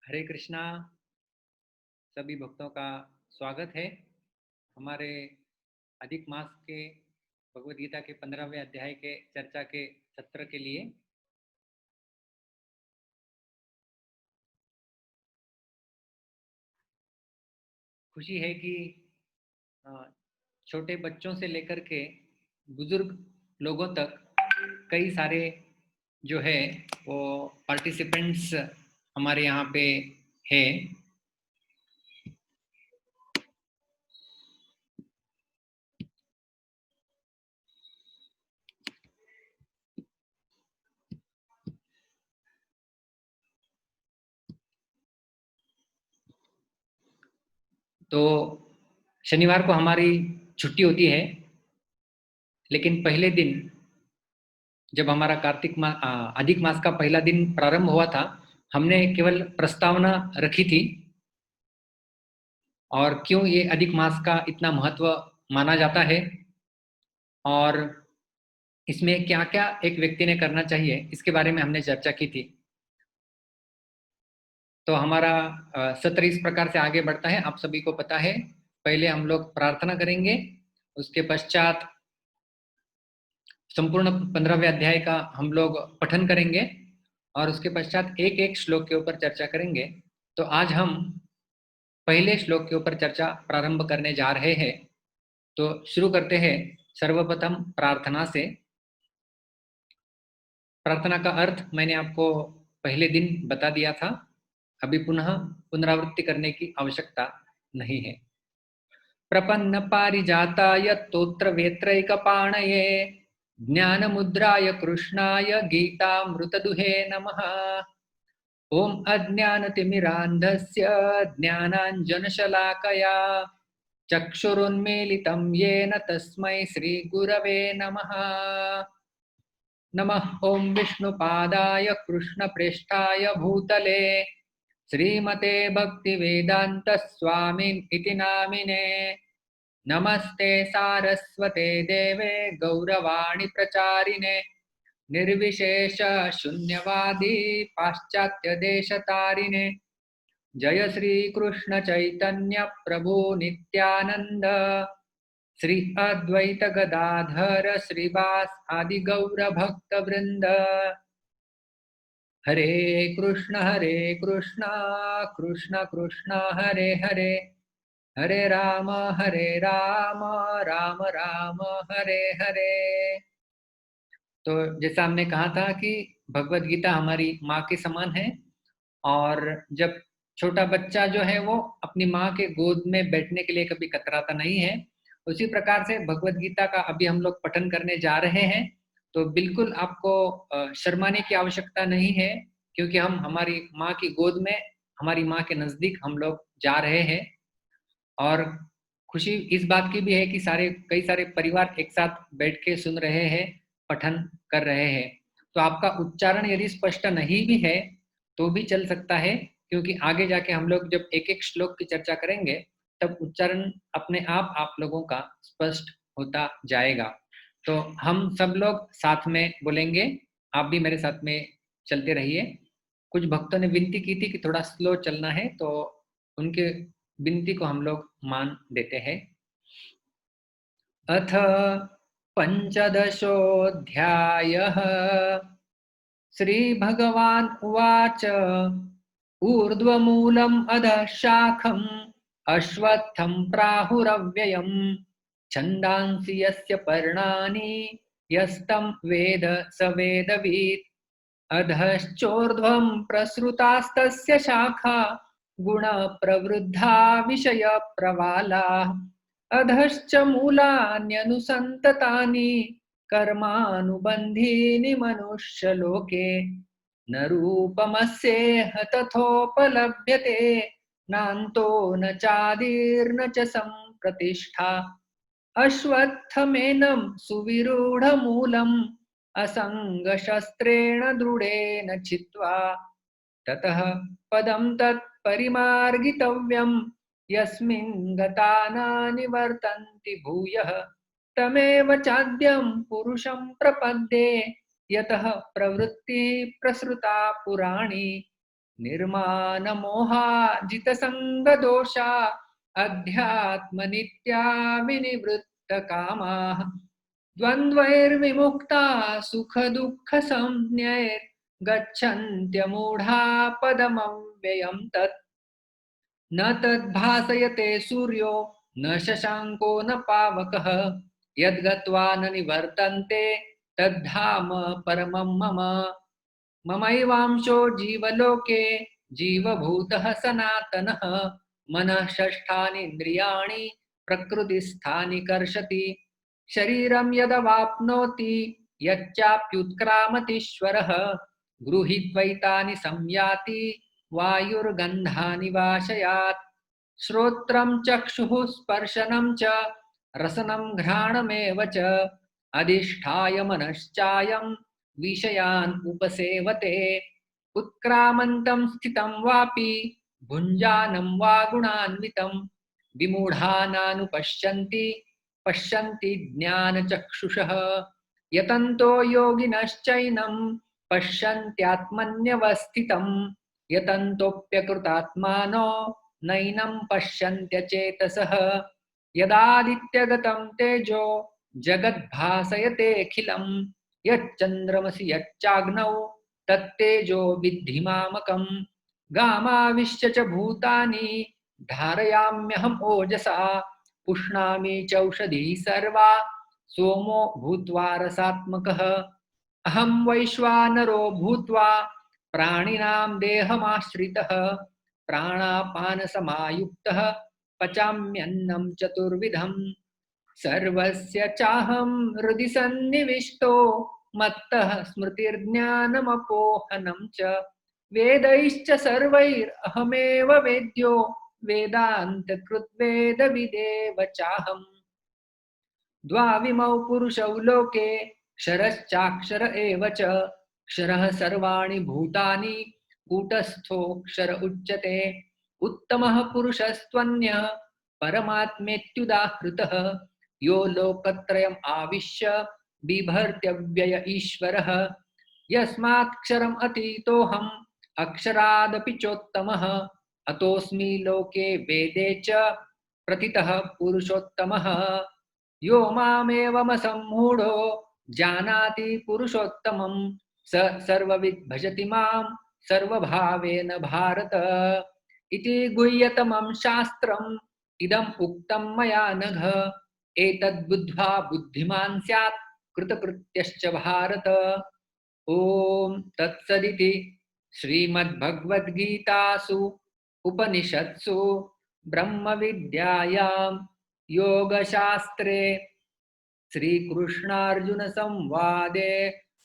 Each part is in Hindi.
हरे कृष्णा। सभी भक्तों का स्वागत है हमारे अधिक मास के भगवद गीता के 15वें अध्याय के चर्चा के सत्र के लिए। खुशी है कि अ, छोटे बच्चों से लेकर के बुजुर्ग लोगों तक कई सारे जो है वो पार्टिसिपेंट्स हमारे यहाँ पे है। तो शनिवार को हमारी छुट्टी होती है, लेकिन पहले दिन जब हमारा अधिक मास का पहला दिन प्रारंभ हुआ था, हमने केवल प्रस्तावना रखी थी और क्यों ये अधिक मास का इतना महत्व माना जाता है और इसमें क्या क्या एक व्यक्ति ने करना चाहिए, इसके बारे में हमने चर्चा की थी। तो हमारा सत्र इस प्रकार से आगे बढ़ता है। आप सभी को पता है, पहले हम लोग प्रार्थना करेंगे, उसके पश्चात संपूर्ण 15वें अध्याय का हम लोग पठन करेंगे और उसके पश्चात एक एक श्लोक के ऊपर चर्चा करेंगे। तो आज हम पहले श्लोक के ऊपर चर्चा प्रारंभ करने जा रहे हैं। तो शुरू करते हैं सर्वप्रथम प्रार्थना से। प्रार्थना का अर्थ मैंने आपको पहले दिन बता दिया था, अभी पुनः पुनरावृत्ति करने की आवश्यकता नहीं है। प्रपन्न पारिजाताय तोत्र वेत्रैकपाणये ज्ञान मुद्राय कृष्णाय गीतामृतदुहे नमः। ओम अज्ञानतिमिरान्धस्य ज्ञानाञ्जनशलाकया चक्षुरुन्मीलितं येन तस्मै श्रीगुरवे नमः। नमः ओम विष्णुपादाय कृष्णप्रेष्ठाय भूतले श्रीमते भक्तिवेदांत स्वामिन् इति नामिने। नमस्ते सारस्वते देवे गौरवाणी प्रचारिणे निर्विशेष शून्यवादी पाश्चात्य देशतारिणे। जय श्री कृष्ण चैतन्य प्रभु नित्यानंद श्री अद्वैत गदाधर श्रीवास आदि गौर भक्त वृंद। हरे कृष्ण कृष्ण कृष्ण हरे हरे, हरे राम राम राम हरे हरे। तो जैसा हमने कहा था कि भगवत गीता हमारी माँ के समान है और जब छोटा बच्चा जो है वो अपनी माँ के गोद में बैठने के लिए कभी कतराता नहीं है, उसी प्रकार से भगवत गीता का अभी हम लोग पठन करने जा रहे हैं। तो बिल्कुल आपको शर्माने की आवश्यकता नहीं है, क्योंकि हम हमारी माँ की गोद में, हमारी माँ के नजदीक हम लोग जा रहे हैं। और खुशी इस बात की भी है कि कई सारे परिवार एक साथ बैठ के सुन रहे हैं, पठन कर रहे हैं। तो आपका उच्चारण यदि स्पष्ट नहीं भी है तो भी चल सकता है, क्योंकि आगे जाके हम लोग जब एक एक श्लोक की चर्चा करेंगे तब उच्चारण अपने आप लोगों का स्पष्ट होता जाएगा। तो हम सब लोग साथ में बोलेंगे, आप भी मेरे साथ में चलते रहिए। कुछ भक्तों ने विनती की थी कि थोड़ा स्लो चलना है, तो उनके विनती को हम लोग मान देते हैं। अथ पंचदशोऽध्यायः। श्रीभगवान् उवाच ऊर्ध्वमूलम् अधः शाखम् अश्वत्थं प्राहुरव्ययम् छन्दांसि यस्य पर्णानि यस्तं वेद स वेदवित्। अधश्चोर्ध्वं प्रसृतास्तस्य शाखा गुणप्रवृद्धा विषयप्रवालाः। अधश्च मूलान्यनुसन्ततानि कर्मानुबन्धीनि मनुष्यलोके। न रूपमस्येह तथोपलभ्यते नान्तो न चादिर्न च सम्प्रतिष्ठा। अश्वत्थमेनं सुविरूढमूलम् असङ्गशस्त्रेण दृढेन छित्त्वा ततः पदं तत्परिमार्गितव्यं यस्मिन् गता न निवर्तन्ति भूयः। तमेव चाद्यं पुरुषं प्रपद्ये यतः प्रवृत्तिः प्रसृता पुराणी। निर्माण मोहाजित संग दोषा अध्यात्म नित्या विनिवृत्त कामाः द्वन्द्वैर्विमुक्ता सुख दुःख संज्ञैर् गच्छन्त्यमूढा पदमव्ययम् तत् न तद्भासयते सूर्यो न शशांको न पावकः यद्गत्वा न निवर्तन्ते तद्धाम परमं मम ममैवांशो जीवलोके जीवभूतः सनातनः मनः षष्ठानीन्द्रियाणि प्रकृतिस्थानि कर्षति शरीरं यदवाप्नोति यच्चाप्युत्क्रामतीश्वरः गृहीत्वैतानि संयाति वायुर्गन्धानि वाशयात् श्रोत्रं चक्षुः स्पर्शनं च रसनं घ्राणमेव च अधिष्ठाय मनश्चायं विषयान् उपसेवते उत्क्रामन्तं स्थितं वापि भुञ्जानं वा गुणान्वितं विमूढानानुपश्यन्ति पश्यन्ति ज्ञानचक्षुषः यतन्तो योगिनश्चैनं पश्यन्त्यात्मन्यवस्थितं यतन्तोऽप्यकृतात्मानो नैनं पश्यन्त्यचेतसः यदादित्यगतं तेजो जगद्भासयतेऽखिलं यच्चन्द्रमसि यच्चाग्नौ तत्तेजो विद्धि मामकं गामाविश्य च भूतानि धारयाम्यहम् ओजसा पुष्णामि चौषधिः सर्वा सोमो भूत्वा रसात्मकः अहं वैश्वानरो भूत्वा प्राणिनां देहमाश्रितः प्राणापानसमायुक्तः पचाम्यन्नं चतुर्विधम् सर्वस्य चाहं हृदि सन्निविष्टो मत्तः स्मृतिर्ज्ञानमपोहनं च वेदैश्च सर्वैरहमेव वेद्यो वेदान्तकृद्वेदविदेव चाहम् द्वाविमौ पुरुषौ लोके क्षरश्चाक्षर एव च क्षरः सर्वाणि भूतानि कूटस्थोऽक्षर उच्यते उत्तमः पुरुषस्त्वन्यः परमात्मेत्युदाहृतः यो लोकत्रयम् आविश्य बिभर्त्यव्यय ईश्वरः यस्मात्क्षरम् अतीतोऽहम् अक्षरादपि चोत्तमः अतोऽस्मि लोके वेदे च प्रतितः पुरुषोत्तमः यो मामेवमसम्मूढो जानाति पुरुषोत्तमं स सर्वविद् भजति मां सर्वभावेन भारत इति गुह्यतमं शास्त्रम् इदम् उक्तं मया नघ एतद्बुद्ध्वा बुद्धिमान् स्यात् कृतकृत्यश्च भारत ओम तत्सदिति श्रीमद्भगवद्गीतासु उपनिषत्सु ब्रह्मविद्यायां योगशास्त्रे श्रीकृष्णार्जुन संवादे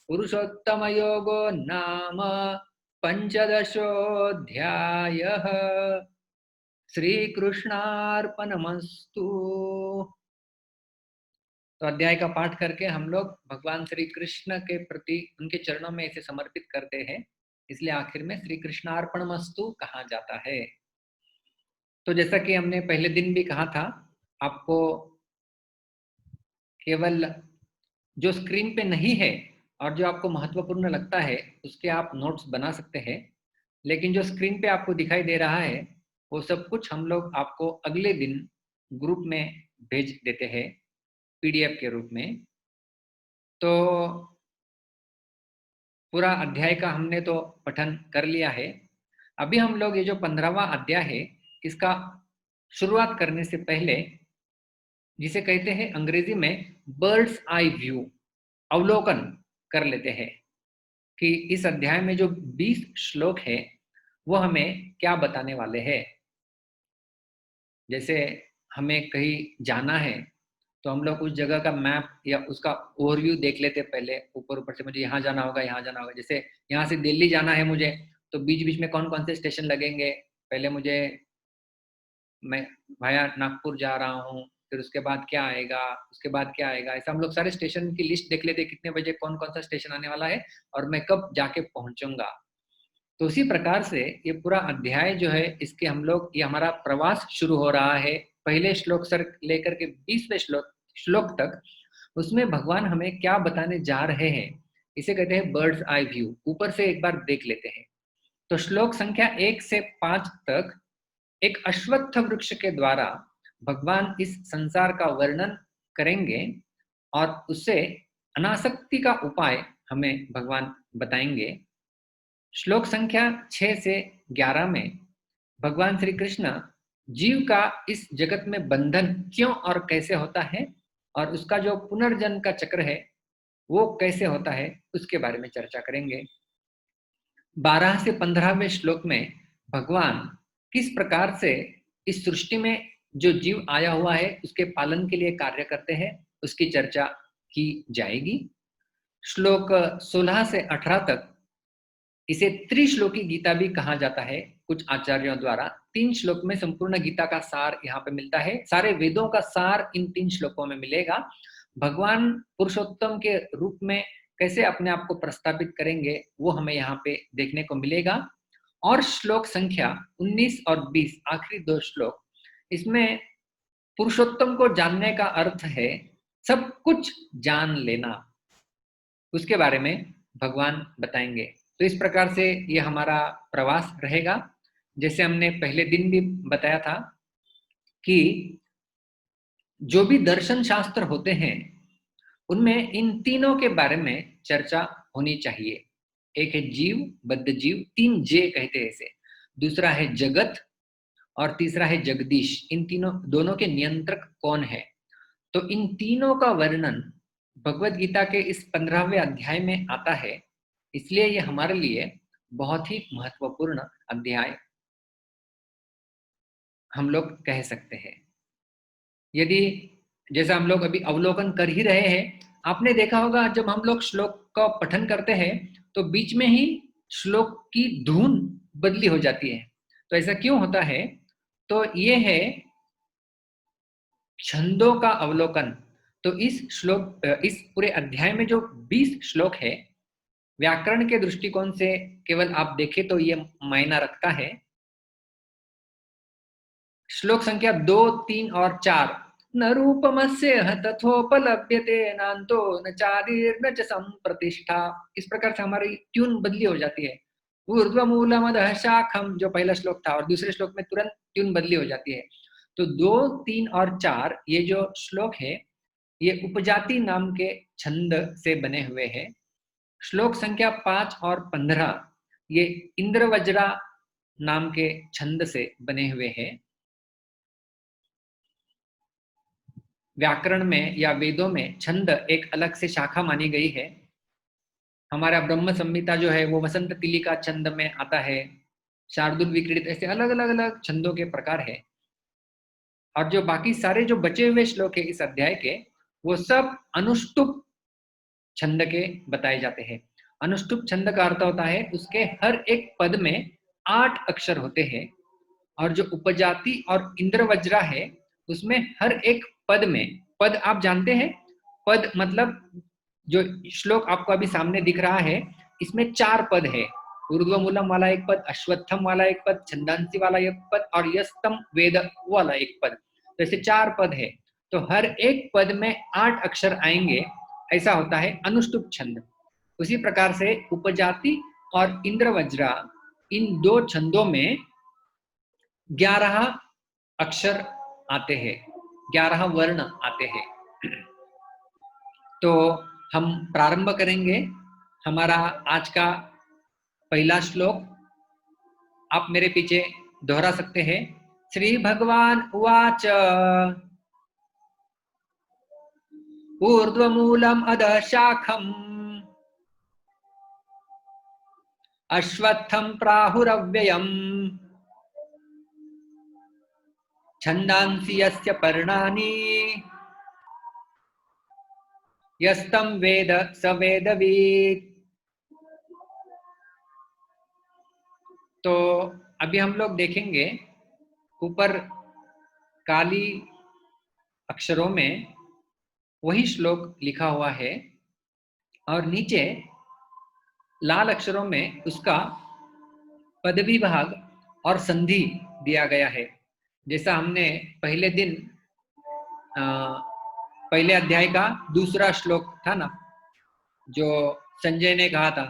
पुरुषोत्तमयोगो नाम पंचदशोऽध्यायः। श्रीकृष्णार्पणमस्तु। तो अध्याय का पाठ करके हम लोग भगवान श्री कृष्ण के प्रति उनके चरणों में इसे समर्पित करते हैं, इसलिए आखिर में श्री कृष्णार्पणमस्तु कहा जाता है। तो जैसा कि हमने पहले दिन भी कहा था, आपको केवल जो स्क्रीन पे नहीं है और जो आपको महत्वपूर्ण लगता है उसके आप नोट्स बना सकते हैं, लेकिन जो स्क्रीन पे आपको दिखाई दे रहा है वो सब कुछ हम लोग आपको अगले दिन ग्रुप में भेज देते हैं पीडीएफ के रूप में। तो पूरा अध्याय का हमने तो पठन कर लिया है। अभी हम लोग ये जो 15वां अध्याय है इसका शुरुआत करने से पहले, जिसे कहते हैं अंग्रेजी में बर्ड्स आई व्यू, अवलोकन कर लेते हैं कि इस अध्याय में जो 20 श्लोक है वो हमें क्या बताने वाले हैं। जैसे हमें कहीं जाना है तो हम लोग उस जगह का मैप या उसका ओवरव्यू देख लेते पहले, ऊपर ऊपर से मुझे यहाँ जाना होगा, यहाँ जाना होगा। जैसे यहाँ से दिल्ली जाना है मुझे, तो बीच बीच में कौन कौन से स्टेशन लगेंगे, पहले मैं भाया नागपुर जा रहा हूँ, फिर उसके बाद क्या आएगा, उसके बाद क्या आएगा, ऐसा हम लोग सारे स्टेशन की लिस्ट देख लेते, कितने बजे कौन कौन सा स्टेशन आने वाला है और मैं कब जाके पहुंचूंगा। तो उसी प्रकार से ये पूरा अध्याय जो है इसके हम लोग, ये हमारा प्रवास शुरू हो रहा है पहले श्लोक से लेकर के 20वें श्लोक तक। उसमें भगवान हमें क्या बताने जा रहे हैं, इसे कहते हैं बर्ड्स आई व्यू। ऊपर से एक बार देख लेते हैं। तो श्लोक संख्या 1 से 5 तक एक अश्वत्थ वृक्ष के द्वारा भगवान इस संसार का वर्णन करेंगे और उससे अनासक्ति का उपाय हमें भगवान बताएंगे। श्लोक संख्या 6 से 11 में भगवान श्री कृष्ण जीव का इस जगत में बंधन क्यों और कैसे होता है और उसका जो पुनर्जन्म का चक्र है वो कैसे होता है उसके बारे में चर्चा करेंगे। 12 से 15वें श्लोक में भगवान किस प्रकार से इस सृष्टि में जो जीव आया हुआ है उसके पालन के लिए कार्य करते हैं उसकी चर्चा की जाएगी। श्लोक 16 से 18 तक इसे त्रिश्लोकी गीता भी कहा जाता है कुछ आचार्यों द्वारा। 3 श्लोक में संपूर्ण गीता का सार यहाँ पे मिलता है। सारे वेदों का सार इन 3 श्लोकों में मिलेगा। भगवान पुरुषोत्तम के रूप में कैसे अपने आप को प्रस्थापित करेंगे वो हमें यहाँ पे देखने को मिलेगा। और श्लोक संख्या 19 और 20 आखिरी 2 श्लोक, इसमें पुरुषोत्तम को जानने का अर्थ है सब कुछ जान लेना, उसके बारे में भगवान बताएंगे। तो इस प्रकार से ये हमारा प्रवास रहेगा। जैसे हमने पहले दिन भी बताया था कि जो भी दर्शन शास्त्र होते हैं उनमें इन तीनों के बारे में चर्चा होनी चाहिए। एक है जीव, बद्ध जीव, 3 जे कहते हैं इसे। दूसरा है जगत और तीसरा है जगदीश। इन तीनों दोनों के नियंत्रक कौन है, तो इन तीनों का वर्णन भगवत गीता के इस 15वें अध्याय में आता है। इसलिए ये हमारे लिए बहुत ही महत्वपूर्ण अध्याय हम लोग कह सकते हैं। यदि जैसा हम लोग अभी अवलोकन कर ही रहे हैं, आपने देखा होगा जब हम लोग श्लोक का पठन करते हैं तो बीच में ही श्लोक की धुन बदली हो जाती है। तो ऐसा क्यों होता है, तो ये है छंदों का अवलोकन। तो इस पूरे अध्याय में जो 20 श्लोक है, व्याकरण के दृष्टिकोण से केवल आप देखें तो ये मायना रखता है। श्लोक संख्या 2, 3 और 4, न रूपमस्य तथोपलभ्यते नान्तो न चादिर्न च संप्रतिष्ठा, इस प्रकार से हमारी ट्यून बदली हो जाती है। ऊर्ध्वमूलमधः शाखम जो पहला श्लोक था और दूसरे श्लोक में तुरंत ट्यून बदली हो जाती है। तो 2, 3 और 4 ये जो श्लोक है ये उपजाति नाम के छंद से बने हुए हैं। श्लोक संख्या 5 और 15 ये इंद्रवज्रा नाम के छंद से बने हुए हैं। व्याकरण में या वेदों में छंद एक अलग से शाखा मानी गई है। हमारा ब्रह्म संहिता जो है वो वसंत तिलिका छंद में आता है, शार्दुल विक्रीडित, ऐसे अलग अलग अलग छंदों के प्रकार है। और जो बाकी सारे जो बचे हुए श्लोक है इस अध्याय के, वो सब अनुष्टुप छंद के बताए जाते हैं। अनुष्टुप छंद का अर्थ होता है उसके हर एक पद में 8 अक्षर होते हैं। और जो उपजाति और इंद्रवज्रा है उसमें हर एक पद में, पद आप जानते हैं, पद मतलब जो श्लोक आपको अभी सामने दिख रहा है इसमें 4 पद है। ऊर्ध्वमूलम वाला एक पद, अश्वत्थम वाला एक पद, छंदांसी वाला एक पद और यस्तम वेद वाला एक पद। तो ऐसे 4 पद है। तो हर एक पद में 8 अक्षर आएंगे, ऐसा होता है अनुष्टुप छंद। उसी प्रकार से उपजाति और इंद्रवज्रा इन 2 छंदों में 11 अक्षर आते हैं, 11 वर्ण आते हैं। तो हम प्रारंभ करेंगे हमारा आज का पहला श्लोक। आप मेरे पीछे दोहरा सकते हैं। श्री भगवान उवाच ऊर्ध्वमूलम अधः शाखम अश्वत्थम प्राहुरव्ययम् छंदांसि यस्य पर्णानि यस्तम वेद स वेदवित्। तो अभी हम लोग देखेंगे ऊपर काली अक्षरों में वही श्लोक लिखा हुआ है और नीचे लाल अक्षरों में उसका पदवी भाग और संधि दिया गया है। जैसा हमने पहले दिन पहले अध्याय का दूसरा श्लोक था ना, जो संजय ने कहा था,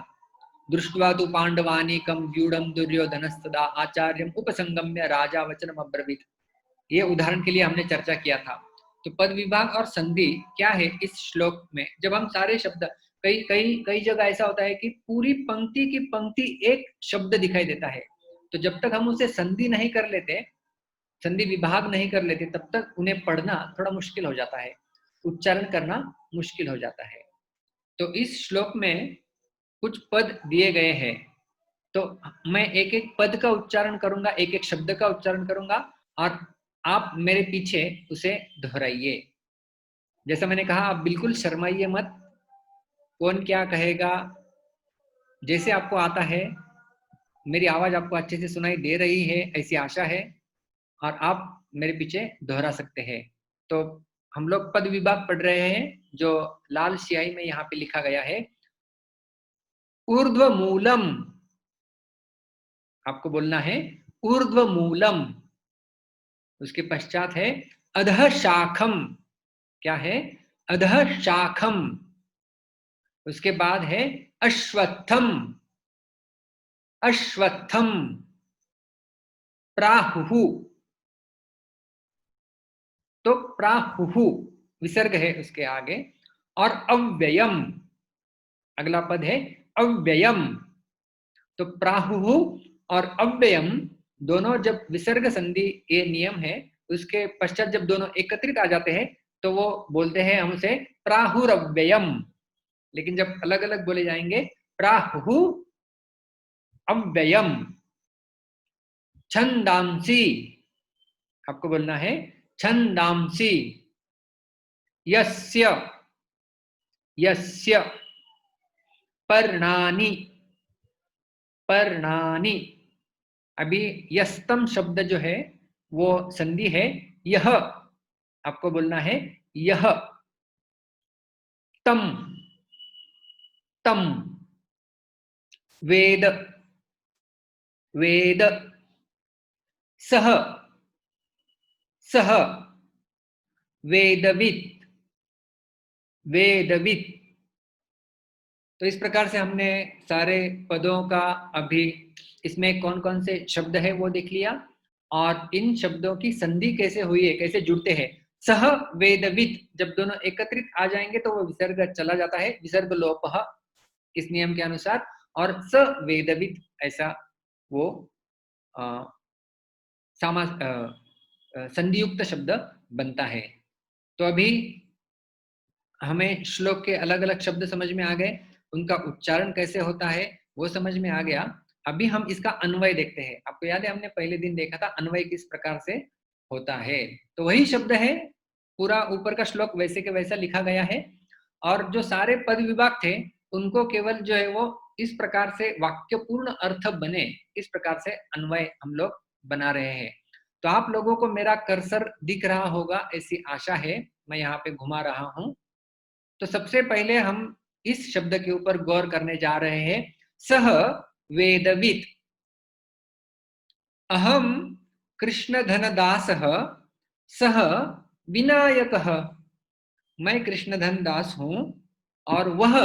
दृष्ट्वा तु पांडवानीकं व्यूढ़ं दुर्योधनस्तदा आचार्यम उपसंगम्य राजा वचनम अब्रवीत। ये उदाहरण के लिए हमने चर्चा किया था। तो पद विभाग और संधि क्या है इस श्लोक में? जब हम सारे शब्द, कई कई कई जगह ऐसा होता है कि पूरी पंक्ति की पंक्ति एक शब्द दिखाई देता है, तो जब तक हम उसे संधि नहीं कर लेते, संधि विभाग नहीं कर लेते, तब तक उन्हें पढ़ना थोड़ा मुश्किल हो जाता है, उच्चारण करना मुश्किल हो जाता है। तो इस श्लोक में कुछ पद दिए गए हैं, तो मैं एक एक पद का उच्चारण करूंगा, एक एक शब्द का उच्चारण करूंगा, और आप मेरे पीछे उसे दोहराइए। जैसा मैंने कहा, आप बिल्कुल शर्माइए मत, कौन क्या कहेगा, जैसे आपको आता है। मेरी आवाज आपको अच्छे से सुनाई दे रही है ऐसी आशा है, और आप मेरे पीछे दोहरा सकते हैं। तो हम लोग पद विभाग पढ़ रहे हैं, जो लाल स्याही में यहाँ पे लिखा गया है। ऊर्ध्व मूलम, आपको बोलना है ऊर्ध्व मूलम। उसके पश्चात है अधः शाखम। क्या है? अधः शाखम। उसके बाद है अश्वत्थम। अश्वत्थम। प्राहुहु। तो प्राहुहु विसर्ग है उसके आगे। और अव्ययम, अगला पद है अव्ययम। तो प्राहुहु और अव्ययम दोनों जब विसर्ग संधि, ये नियम है, उसके पश्चात जब दोनों एकत्रित आ जाते हैं तो वो बोलते हैं हम उसे प्राहुरव्ययम। लेकिन जब अलग अलग बोले जाएंगे, प्राहुहु अव्ययम। छंदांसी, आपको बोलना है छंदांसी। यस्य, यस्य। पर्णानि, पर्णानि। अभी यस्तम शब्द जो है वो संधि है यह, आपको बोलना है यह। तम, तम। वेद, वेद। सह, सह। वेदवित्, वेदवित्। तो इस प्रकार से हमने सारे पदों का अभी इसमें कौन कौन से शब्द है वो देख लिया, और इन शब्दों की संधि कैसे हुई है, कैसे जुड़ते हैं। सह वेदवित्, जब दोनों एकत्रित आ जाएंगे तो वो विसर्ग चला जाता है, विसर्ग लोपः, इस नियम के अनुसार। और स वेदवित्, ऐसा वो संधियुक्त शब्द बनता है। तो अभी हमें श्लोक के अलग अलग शब्द समझ में आ गए, उनका उच्चारण कैसे होता है वो समझ में आ गया। अभी हम इसका अन्वय देखते हैं। आपको याद है हमने पहले दिन देखा था अन्वय किस प्रकार से होता है। तो वही शब्द है, पूरा ऊपर का श्लोक वैसे के वैसा लिखा गया है, और जो सारे पद विभाग थे उनको केवल जो है वो इस प्रकार से वाक्य पूर्ण अर्थ बने, इस प्रकार से अन्वय हम लोग बना रहे हैं। तो आप लोगों को मेरा कर्सर दिख रहा होगा ऐसी आशा है, मैं यहाँ पे घुमा रहा हूं। तो सबसे पहले हम इस शब्द के ऊपर गौर करने जा रहे हैं। सह वेदवित्। अहम कृष्णधनदासः सह विनायकः। मैं कृष्णधन दास हूं और वह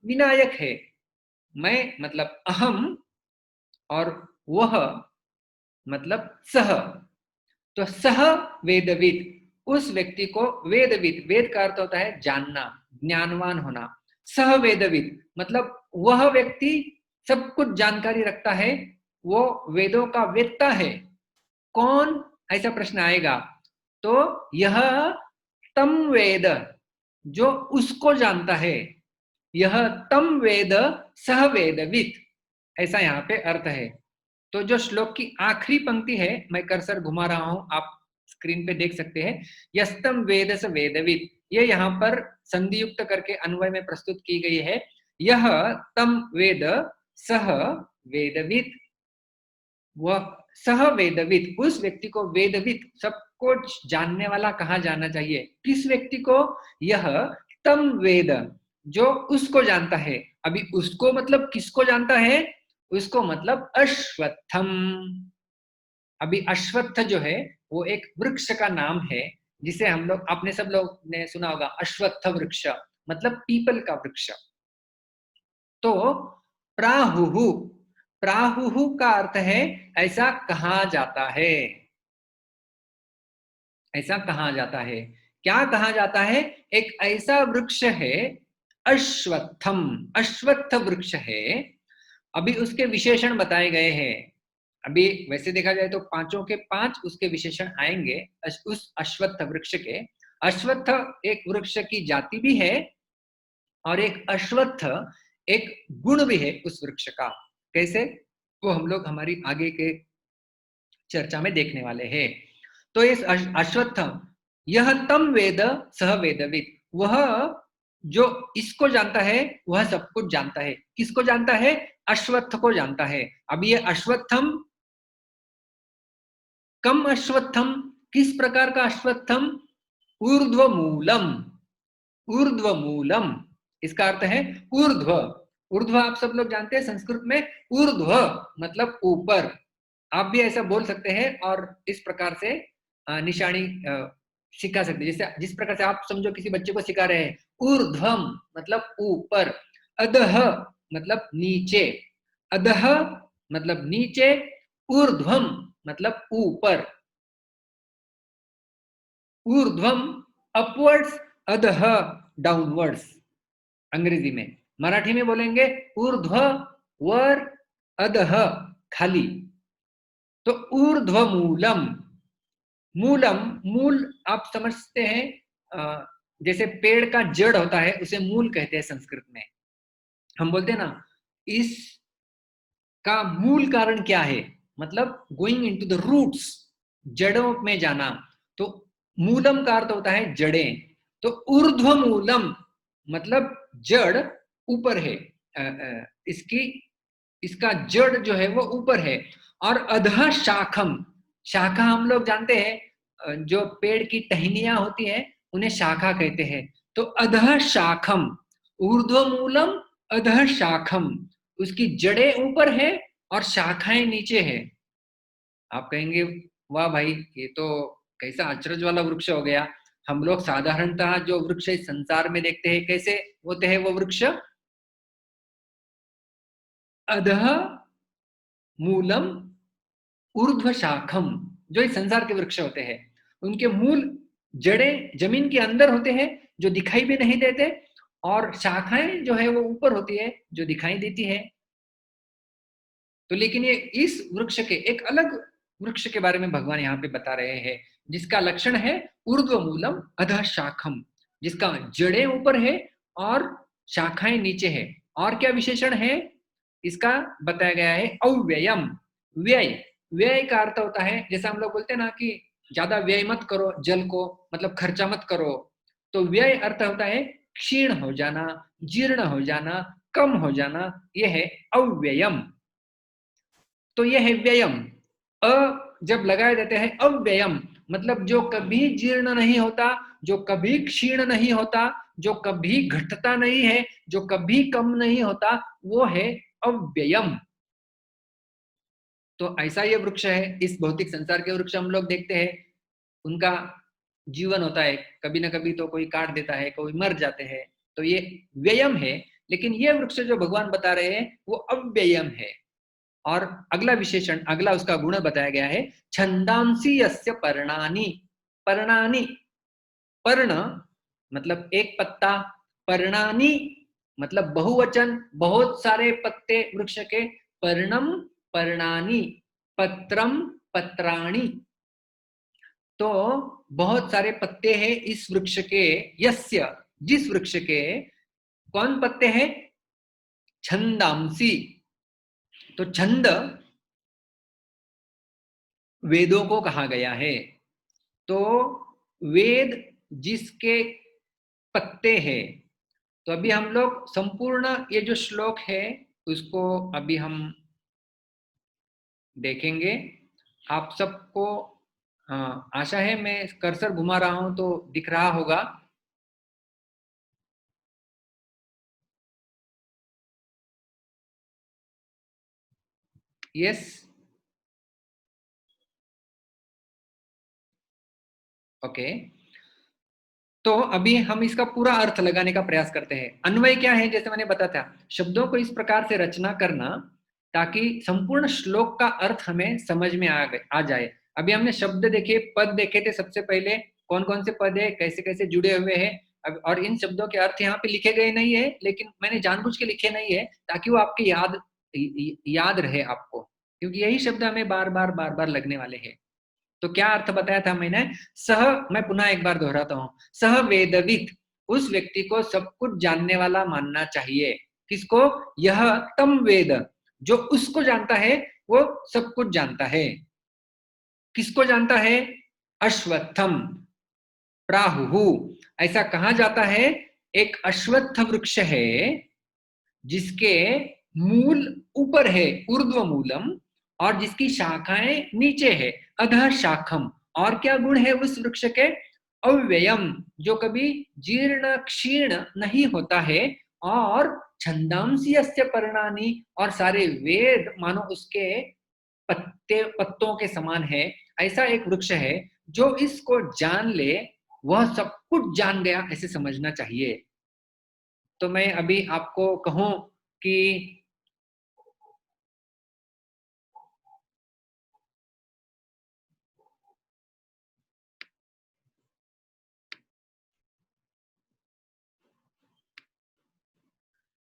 विनायक है। मैं मतलब अहम, और वह मतलब सह। तो सह वेदवित्, उस व्यक्ति को, वेदवित्, वेद का अर्थ होता है जानना, ज्ञानवान होना। सह वेदवित् मतलब वह व्यक्ति सब कुछ जानकारी रखता है, वो वेदों का वेत्ता है। कौन, ऐसा प्रश्न आएगा। तो यह तम वेद, जो उसको जानता है, यह तम वेद सह वेदवित्, ऐसा यहाँ पे अर्थ है। तो जो श्लोक की आखिरी पंक्ति है, मैं कर्सर घुमा रहा हूं, आप स्क्रीन पे देख सकते हैं, यस्तम वेद स वेदवित्, ये यहाँ पर संधि युक्त करके अन्वय में प्रस्तुत की गई है। यह तम वेद सह वेदवित्, वह सह वेदवित्, उस व्यक्ति को, वेदवित् सब कुछ जानने वाला कहा जाना चाहिए। किस व्यक्ति को? यह तम वेद, जो उसको जानता है। अभी उसको मतलब किसको जानता है? उसको मतलब अश्वत्थम। अभी अश्वत्थ जो है वो एक वृक्ष का नाम है, जिसे हम लोग, आपने सब लोग ने सुना होगा, अश्वत्थ वृक्ष मतलब पीपल का वृक्ष। तो प्राहुहु, प्राहुहु का अर्थ है ऐसा कहा जाता है, ऐसा कहा जाता है। क्या कहा जाता है? एक ऐसा वृक्ष है, अश्वत्थम, अश्वत्थ वृक्ष है। अभी उसके विशेषण बताए गए हैं। अभी वैसे देखा जाए तो पांचों के पांच उसके विशेषण आएंगे उस अश्वत्थ वृक्ष के। अश्वत्थ एक वृक्ष की जाति भी है और एक अश्वत्थ एक गुण भी है उस वृक्ष का। कैसे? वो हम लोग हमारी आगे के चर्चा में देखने वाले हैं। तो इस अश्वत्थ, यह तम वेद सह वेदविद, वह जो इसको जानता है वह सब कुछ जानता है। किसको जानता है? अश्वत्थ को जानता है। अब ये अश्वत्थम, कम अश्वत्थम, किस प्रकार का अश्वत्थम? ऊर्ध्व मूलम, ऊर्ध्व मूलम, इसका अर्थ है ऊर्ध्व। ऊर्ध्व आप सब लोग जानते हैं संस्कृत में, ऊर्ध्व मतलब ऊपर। आप भी ऐसा बोल सकते हैं और इस प्रकार से निशानी सिखा सकते हैं। जैसे जिस प्रकार से आप समझो किसी बच्चे को सिखा रहे हैं, ऊर्ध्वम मतलब ऊपर, अधः मतलब नीचे, अधः मतलब नीचे, ऊर्ध्वम मतलब ऊपर, ऊर्ध्वम अपवर्ड्स, अधः डाउनवर्ड्स अंग्रेजी में। मराठी में बोलेंगे ऊर्ध्व वर, अधः खाली। तो ऊर्ध्व मूलम, मूलम, मूल आप समझते हैं, जैसे पेड़ का जड़ होता है उसे मूल कहते हैं संस्कृत में। हम बोलते हैं ना इस का मूल कारण क्या है, मतलब गोइंग इनटू द रूट्स, जड़ों में जाना। तो मूलम का अर्थ होता है जड़ें। तो ऊर्ध्व मूलम मतलब जड़ ऊपर है, इसकी, इसका जड़ जो है वो ऊपर है। और अधः शाखम, शाखा हम लोग जानते हैं, जो पेड़ की टहनियां होती है उन्हें शाखा कहते हैं। तो अधः शाखम, ऊर्ध्व मूलम अधः शाखम, उसकी जड़ें ऊपर है और शाखाएं नीचे है। आप कहेंगे वाह भाई, ये तो कैसा अचरज वाला वृक्ष हो गया। हम लोग साधारणतः जो वृक्ष इस संसार में देखते हैं कैसे होते हैं वो वृक्ष? अधः मूलम ऊर्ध्व शाखम, जो इस संसार के वृक्ष होते हैं उनके मूल, जड़ें जमीन के अंदर होते हैं जो दिखाई भी नहीं देते, और शाखाएं जो है वो ऊपर होती है जो दिखाई देती है। तो लेकिन ये इस वृक्ष के एक अलग वृक्ष के बारे में भगवान यहाँ पे बता रहे हैं, जिसका लक्षण है ऊर्ध्व मूलम अधः शाखम, जिसका जड़ें ऊपर है और शाखाएं नीचे है। और क्या विशेषण है इसका? बताया गया है अव्ययम, व्यय। व्यय का अर्थ होता है, जैसा हम लोग बोलते हैं ना कि ज्यादा व्यय मत करो जल को, मतलब खर्चा मत करो। तो व्यय अर्थ होता है क्षीण हो जाना, जीर्ण हो जाना, कम हो जाना, यह है अव्ययम। तो यह है व्ययम। अ जब लगाए देते हैं अव्ययम, मतलब जो कभी जीर्ण नहीं होता, जो कभी क्षीण नहीं होता, जो कभी घटता नहीं है, जो कभी कम नहीं होता, वो है अव्ययम। तो ऐसा ये वृक्ष है। इस भौतिक संसार के वृक्ष हम लोग देखते हैं, उनका जीवन होता है, कभी ना कभी तो कोई काट देता है, कोई मर जाते हैं, तो ये व्ययम है। लेकिन ये वृक्ष जो भगवान बता रहे हैं वो अव्ययम है। और अगला विशेषण, अगला उसका गुण बताया गया है, छंदांसी यस्य पर्णानि, पर्णानि, पर्ण मतलब एक पत्ता, पर्णानि मतलब बहुवचन, बहुत सारे पत्ते वृक्ष के, पर्णम पर्णानि, पत्रम पत्राणि। तो बहुत सारे पत्ते हैं इस वृक्ष के, यस्य जिस वृक्ष के, कौन पत्ते हैं? छंदांसी। तो छंद वेदों को कहा गया है। तो वेद जिसके पत्ते हैं। तो अभी हम लोग संपूर्ण ये जो श्लोक है उसको अभी हम देखेंगे। आप सबको आशा है, मैं कर्सर घुमा रहा हूं तो दिख रहा होगा। Yes, okay. तो अभी हम इसका पूरा अर्थ लगाने का प्रयास करते हैं। अन्वय क्या है, जैसे मैंने बताया था, शब्दों को इस प्रकार से रचना करना ताकि संपूर्ण श्लोक का अर्थ हमें समझ में आ जाए। अभी हमने शब्द देखे, पद देखे थे सबसे पहले, कौन कौन से पद है, कैसे कैसे जुड़े हुए हैं। और इन शब्दों के अर्थ यहाँ पे लिखे गए नहीं है, लेकिन मैंने जानबूझ के लिखे नहीं है ताकि वो आपके याद रहे आपको, क्योंकि यही शब्द हमें बार बार लगने वाले हैं। तो क्या अर्थ बताया था मैंने? सह, मैं पुनः एक बार दोहराता हूं, सह वेदविद, उस व्यक्ति को सब कुछ जानने वाला मानना चाहिए। किसको? यह तम वेद, जो उसको जानता है वो सब कुछ जानता है। किसको जानता है? अश्वत्थम प्राहु, ऐसा कहा जाता है। एक अश्वत्थ वृक्ष है जिसके मूल ऊपर है, ऊर्ध्व मूलम, और जिसकी शाखाएं नीचे है, अधः शाखम। और क्या गुण है उस वृक्ष के? अव्ययम, जो कभी जीर्ण क्षीण नहीं होता है, और छंदांसी यस्य पर्णानि, और सारे वेद मानो उसके पत्तों के समान है। ऐसा एक वृक्ष है जो इसको जान ले वह सब कुछ जान गया, ऐसे समझना चाहिए। तो मैं अभी आपको कहूं कि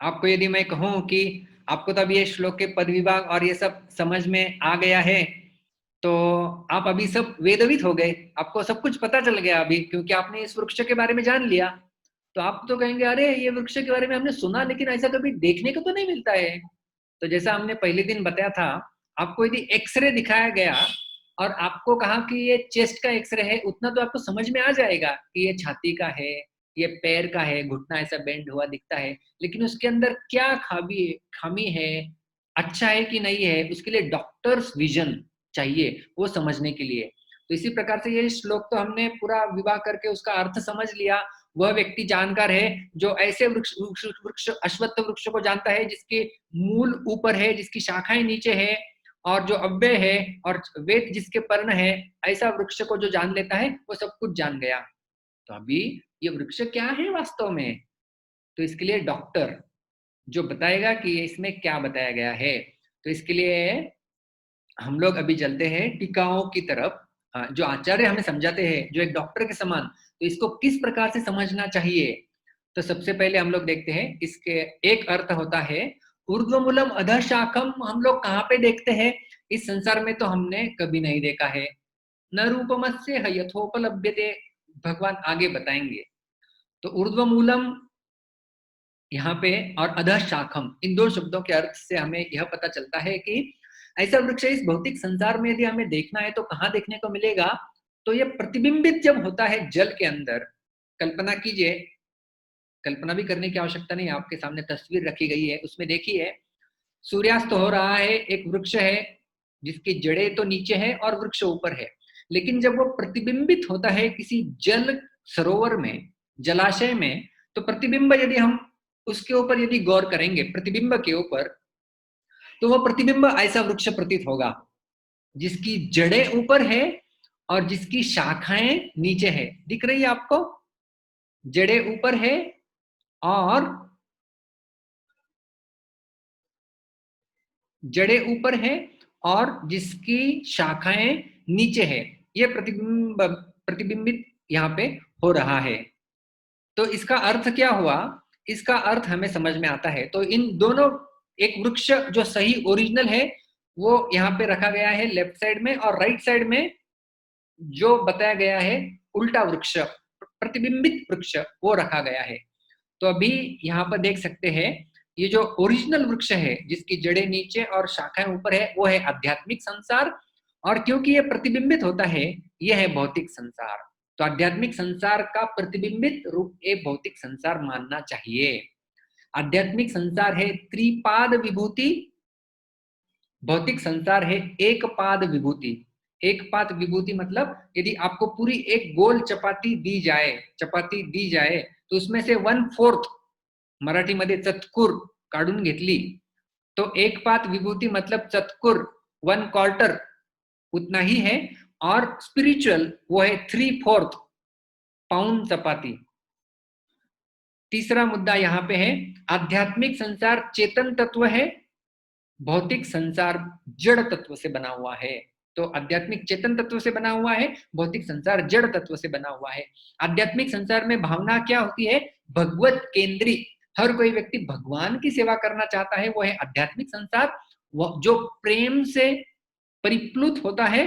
आपको यदि मैं कहूं कि आपको तो अभी ये श्लोक के पद विभाग और ये सब समझ में आ गया है, तो आप अभी सब वेदवित हो गए, आपको सब कुछ पता चल गया अभी, क्योंकि आपने इस वृक्ष के बारे में जान लिया। तो आप तो कहेंगे अरे ये वृक्ष के बारे में हमने सुना, लेकिन ऐसा कभी देखने को तो नहीं मिलता है। तो जैसा हमने पहले दिन बताया था, आपको यदि एक्सरे दिखाया गया और आपको कहा कि ये चेस्ट का एक्सरे है, उतना तो आपको समझ में आ जाएगा कि ये छाती का है, ये पैर का है, घुटना ऐसा बेंड हुआ दिखता है। लेकिन उसके अंदर क्या खामी है, अच्छा है कि नहीं है, उसके लिए डॉक्टर्स विजन चाहिए वो समझने के लिए। तो इसी प्रकार से ये श्लोक तो हमने पूरा विवाह करके उसका अर्थ समझ लिया। वह व्यक्ति जानकार है जो ऐसे वृक्ष वृक्ष वृक्ष अश्वत्थ वृक्ष को जानता है जिसके मूल ऊपर है, जिसकी शाखाएं नीचे है, और जो अव्यय है, और वेद जिसके पर्ण है, ऐसा वृक्ष को जो जान लेता है वो सब कुछ जान गया। तो अभी ये वृक्ष क्या है वास्तव में? तो इसके लिए डॉक्टर जो बताएगा कि इसमें क्या बताया गया है। तो इसके लिए हम लोग अभी चलते हैं टीकाओं की तरफ। जो आचार्य हमें समझाते हैं जो एक डॉक्टर के समान, तो इसको किस प्रकार से समझना चाहिए। तो सबसे पहले हम लोग देखते हैं इसके एक अर्थ होता है ऊर्ध्वमूलम अधः शाखम। हम लोग कहाँ पे देखते हैं? इस संसार में तो हमने कभी नहीं देखा है। न रूपमस्य यथोपलभ्यते, भगवान आगे बताएंगे। तो ऊर्ध्वमूलम यहाँ पे और अधः शाखम, इन दो शब्दों के अर्थ से हमें यह पता चलता है कि ऐसा वृक्ष इस भौतिक संसार में यदि हमें देखना है तो कहाँ देखने को मिलेगा? तो ये प्रतिबिंबित जब होता है जल के अंदर। कल्पना कीजिए, कल्पना भी करने की आवश्यकता नहीं, आपके सामने तस्वीर रखी गई है, उसमें देखिए सूर्यास्त हो रहा है, एक वृक्ष है जिसकी जड़ें तो नीचे है और वृक्ष ऊपर है। लेकिन जब वो प्रतिबिंबित होता है किसी जल सरोवर में, जलाशय में, तो प्रतिबिंब यदि हम उसके ऊपर यदि गौर करेंगे, प्रतिबिंब के ऊपर, तो वो प्रतिबिंब ऐसा वृक्ष प्रतीत होगा जिसकी जड़ें ऊपर है और जिसकी शाखाएं नीचे है। दिख रही है आपको? जड़ें ऊपर है और जड़ें ऊपर है और जिसकी शाखाएं नीचे है। ये प्रतिबिंबित यहाँ पे हो रहा है। तो इसका अर्थ क्या हुआ? इसका अर्थ हमें समझ में आता है। तो इन दोनों, एक वृक्ष जो सही ओरिजिनल है वो यहाँ पे रखा गया है लेफ्ट साइड में, और राइट साइड में जो बताया गया है उल्टा वृक्ष, प्रतिबिंबित वृक्ष, वो रखा गया है। तो अभी यहाँ पर देख सकते हैं ये जो ओरिजिनल वृक्ष है जिसकी जड़ें नीचे और शाखाएं ऊपर है वो है आध्यात्मिक संसार, और क्योंकि ये प्रतिबिंबित होता है ये है भौतिक संसार। तो आध्यात्मिक संसार का प्रतिबिंबित रूप एक भौतिक संसार मानना चाहिए। आध्यात्मिक संसार है त्रिपाद विभूति, भौतिक संसार है एक पाद विभूति। एक पाद विभूति मतलब यदि आपको पूरी एक गोल चपाती दी जाए तो उसमें से 1/4, मराठीमध्ये चतकुर काढून घेतली, तो एक पात विभूति मतलब चतकुर, 1/4 उतना ही है। और स्पिरिचुअल वो है 3/4, पाउन चपाती। तीसरा मुद्दा यहाँ पे है, आध्यात्मिक संसार चेतन तत्व है, भौतिक संसार जड़ तत्व से बना हुआ है। तो आध्यात्मिक चेतन तत्व से बना हुआ है, भौतिक संसार जड़ तत्व से बना हुआ है। आध्यात्मिक संसार में भावना क्या होती है? भगवत केंद्री। हर कोई व्यक्ति भगवान की सेवा करना चाहता है, वो है आध्यात्मिक संसार, वो जो प्रेम से परिप्लुत होता है।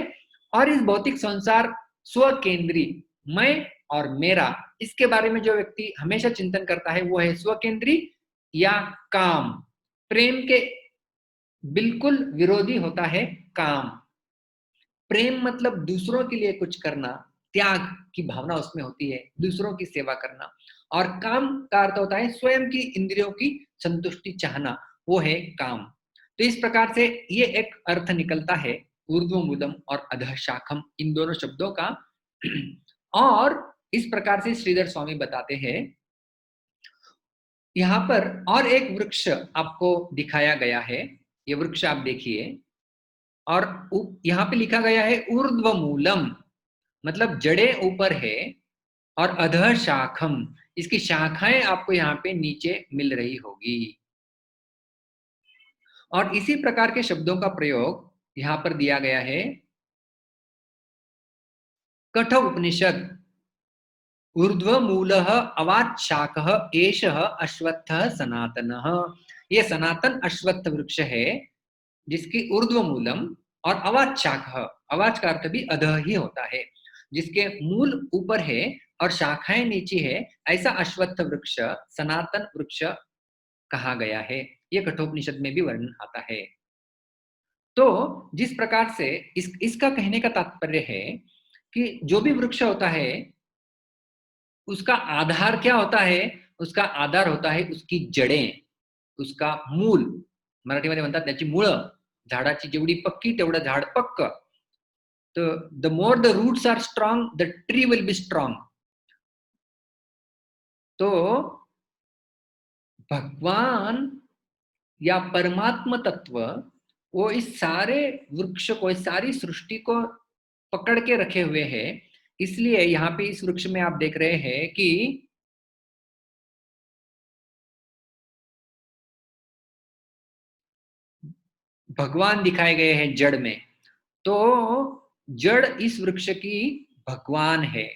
और इस भौतिक संसार स्व केंद्री, मैं और मेरा, इसके बारे में जो व्यक्ति हमेशा चिंतन करता है वो है स्व केंद्री या काम। प्रेम के बिल्कुल विरोधी होता है काम। प्रेम मतलब दूसरों के लिए कुछ करना, त्याग की भावना उसमें होती है, दूसरों की सेवा करना। और काम का अर्थ होता है स्वयं की इंद्रियों की संतुष्टि चाहना, वो है काम। तो इस प्रकार से ये एक अर्थ निकलता है ऊर्ध्वमूलम और अधः शाखम, इन दोनों शब्दों का। और इस प्रकार से श्रीधर स्वामी बताते हैं, यहाँ पर और एक वृक्ष आपको दिखाया गया है, ये वृक्ष आप देखिए। और यहाँ पे लिखा गया है ऊर्ध्वमूलम, मतलब जड़ें ऊपर है, और अधः शाखम, इसकी शाखाएं आपको यहाँ पे नीचे मिल रही होगी। और इसी प्रकार के शब्दों का प्रयोग यहाँ पर दिया गया है कठ उपनिषद। ऊर्ध्वमूलः अवाच् शाखः एषः अश्वत्थः सनातनः। ये सनातन अश्वत्थ वृक्ष है जिसकी ऊर्ध्वमूलम और अवाच् शाखः, अवाच् का अर्थ भी अधः ही होता है, जिसके मूल ऊपर है और शाखाएं नीचे है, ऐसा अश्वत्थ वृक्ष सनातन वृक्ष कहा गया है। ये कठोपनिषद में भी वर्णन आता है। तो जिस प्रकार से इसका कहने का तात्पर्य है कि जो भी वृक्ष होता है उसका आधार क्या होता है? उसका आधार होता है उसकी जड़ें, उसका मूल। मराठीमध्ये म्हणतात त्याची मुळं, झाडाची जेवढी पक्की तेवढं झाड पक्क. तो the more the roots are strong the tree will be strong. तो भगवान या परमात्मा तत्व वो इस सारे वृक्ष को, इस सारी सृष्टि को पकड़ के रखे हुए हैं। इसलिए यहाँ पे इस वृक्ष में आप देख रहे हैं कि भगवान दिखाए गए हैं जड़ में। तो जड़ इस वृक्ष की भगवान है।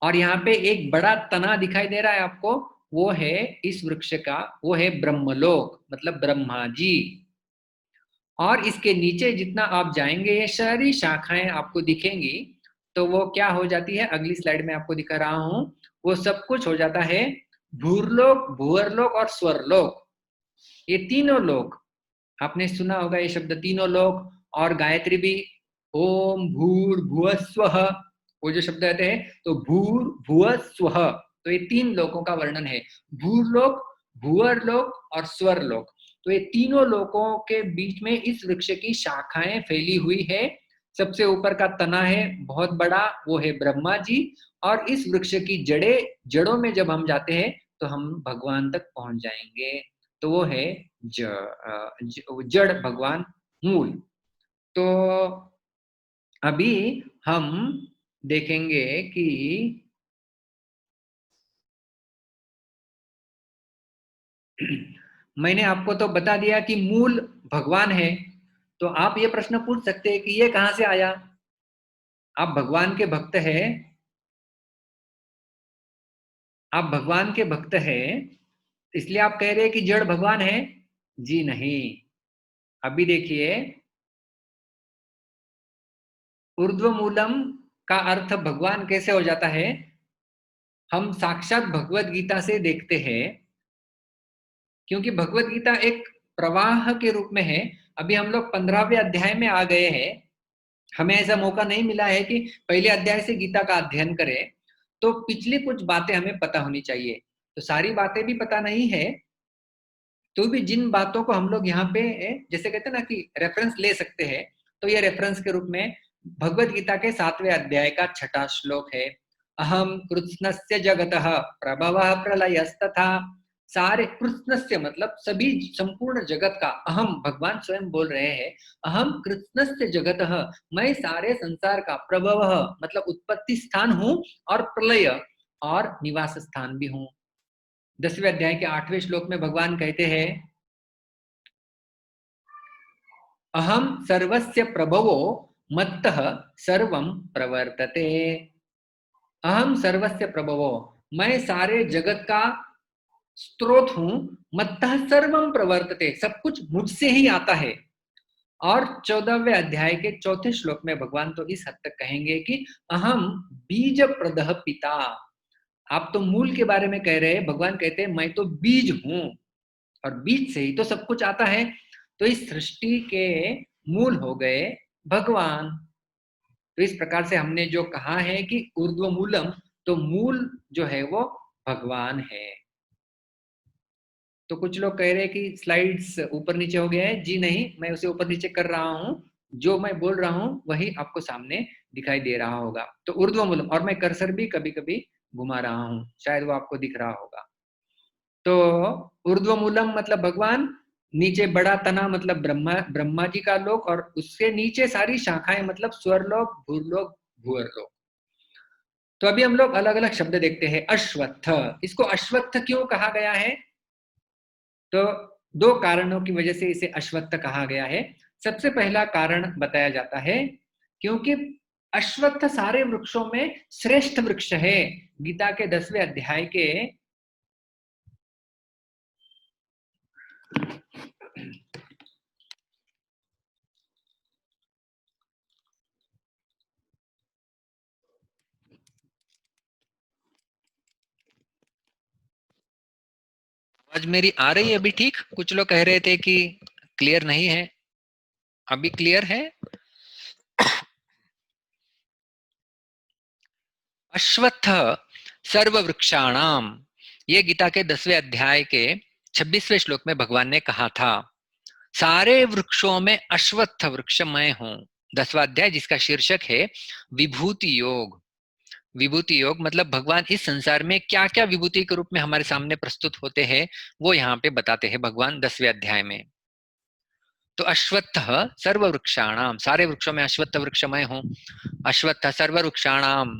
और यहाँ पे एक बड़ा तना दिखाई दे रहा है आपको, वो है इस वृक्ष का, वो है ब्रह्मलोक, मतलब ब्रह्मा जी। और इसके नीचे जितना आप जाएंगे ये सारी शाखाएं आपको दिखेंगी, तो वो क्या हो जाती है, अगली स्लाइड में आपको दिखा रहा हूं। वो सब कुछ हो जाता है भूरलोक, भूअरलोक और स्वरलोक। ये तीनों लोक, आपने सुना होगा ये शब्द तीनों लोक। और गायत्री भी ओम भूर भुव स्वः, वो जो शब्द आते हैं, तो भूर भुव स्वः, तो ये तीन लोकों का वर्णन है, भूरलोक, भूअरलोक और स्वरलोक। तो ये तीनों लोकों के बीच में इस वृक्ष की शाखाएं फैली हुई है। सबसे ऊपर का तना है बहुत बड़ा, वो है ब्रह्मा जी। और इस वृक्ष की जड़ों में जब हम जाते हैं तो हम भगवान तक पहुंच जाएंगे। तो वो है जड़ भगवान, मूल। तो अभी हम देखेंगे कि मैंने आपको तो बता दिया कि मूल भगवान है। तो आप ये प्रश्न पूछ सकते हैं कि ये कहां से आया? आप भगवान के भक्त हैं, आप भगवान के भक्त हैं, इसलिए आप कह रहे हैं कि जड़ भगवान है? जी नहीं। अभी देखिए, ऊर्ध्वमूलम का अर्थ भगवान कैसे हो जाता है? हम साक्षात भगवत गीता से देखते हैं, क्योंकि भगवत गीता एक प्रवाह के रूप में है। अभी हम लोग 15वें अध्याय में आ गए हैं। हमें ऐसा मौका नहीं मिला है कि पहले अध्याय से गीता का अध्ययन करें, तो पिछली कुछ बातें हमें पता होनी चाहिए। तो सारी बातें भी पता नहीं है, तो भी जिन बातों को हम लोग यहाँ पे जैसे कहते हैं ना कि रेफरेंस ले सकते हैं, तो ये रेफरेंस के रूप में भगवत गीता के 7वें अध्याय का 6ठा श्लोक है। अहम कृत्स्नस्य जगतः प्रभवः प्रलयस्तथा सारे कृत्स्नस्य मतलब सभी संपूर्ण जगत का, अहम भगवान स्वयं बोल रहे हैं, अहम कृत्स्नस्य जगतः, मैं सारे संसार का, प्रभवः मतलब उत्पत्ति स्थान हूं, और प्रलय और निवास स्थान भी हूं। 10वें अध्याय के 8वें श्लोक में भगवान कहते हैं, अहम सर्वस्य प्रभवो मत्तः सर्वं प्रवर्तते। अहम सर्वस्य प्रभवो, मैं सारे जगत का स्रोत हूं, मत्तः सर्वं प्रवर्तते, सब कुछ मुझसे ही आता है। और 14वें अध्याय के 4थे श्लोक में भगवान तो इस हद तक कहेंगे कि अहम बीज प्रदः पिता। आप तो मूल के बारे में कह रहे हैं, भगवान कहते हैं मैं तो बीज हूं, और बीज से ही तो सब कुछ आता है। तो इस सृष्टि के मूल हो गए भगवान। तो इस प्रकार से हमने जो कहा है कि ऊर्ध्व मूलम, तो मूल जो है वो भगवान है। तो कुछ लोग कह रहे हैं कि स्लाइड्स ऊपर नीचे हो गया है। जी नहीं, मैं उसे ऊपर नीचे कर रहा हूं, जो मैं बोल रहा हूं वही आपको सामने दिखाई दे रहा होगा। तो ऊर्ध्व मूलम, और मैं कर्सर भी कभी कभी घुमा रहा हूं, शायद वो आपको दिख रहा होगा। तो ऊर्ध्व मूलम मतलब भगवान, नीचे बड़ा तना मतलब ब्रह्मा, ब्रह्मा जी का लोक, और उससे नीचे सारी शाखाएं मतलब स्वर्लोक, भूलोक, भूअरलोक। तो अभी हम लोग अलग अलग शब्द देखते हैं। अश्वत्थ, इसको अश्वत्थ क्यों कहा गया है? तो दो कारणों की वजह से इसे अश्वत्थ कहा गया है। सबसे पहला कारण बताया जाता है क्योंकि अश्वत्थ सारे वृक्षों में श्रेष्ठ वृक्ष है। गीता के 10वें अध्याय के आवाज मेरी आ रही है अभी ठीक? कुछ लोग कह रहे थे कि क्लियर नहीं है, अभी क्लियर है? अश्वत्थ सर्व वृक्षाणाम, ये गीता के 10वें अध्याय के 26वें श्लोक में भगवान ने कहा था, सारे वृक्षों में अश्वत्थ वृक्ष मैं हूं। 10वां अध्याय जिसका शीर्षक है विभूति योग। विभूति योग मतलब भगवान इस संसार में क्या क्या विभूति के रूप में हमारे सामने प्रस्तुत होते हैं, वो यहाँ पे बताते हैं भगवान 10वें अध्याय में। तो अश्वत्थ सर्व वृक्षाणाम, सारे वृक्षों में अश्वत्थ वृक्ष मैं हूं। अश्वत्थ सर्व वृक्षाणाम,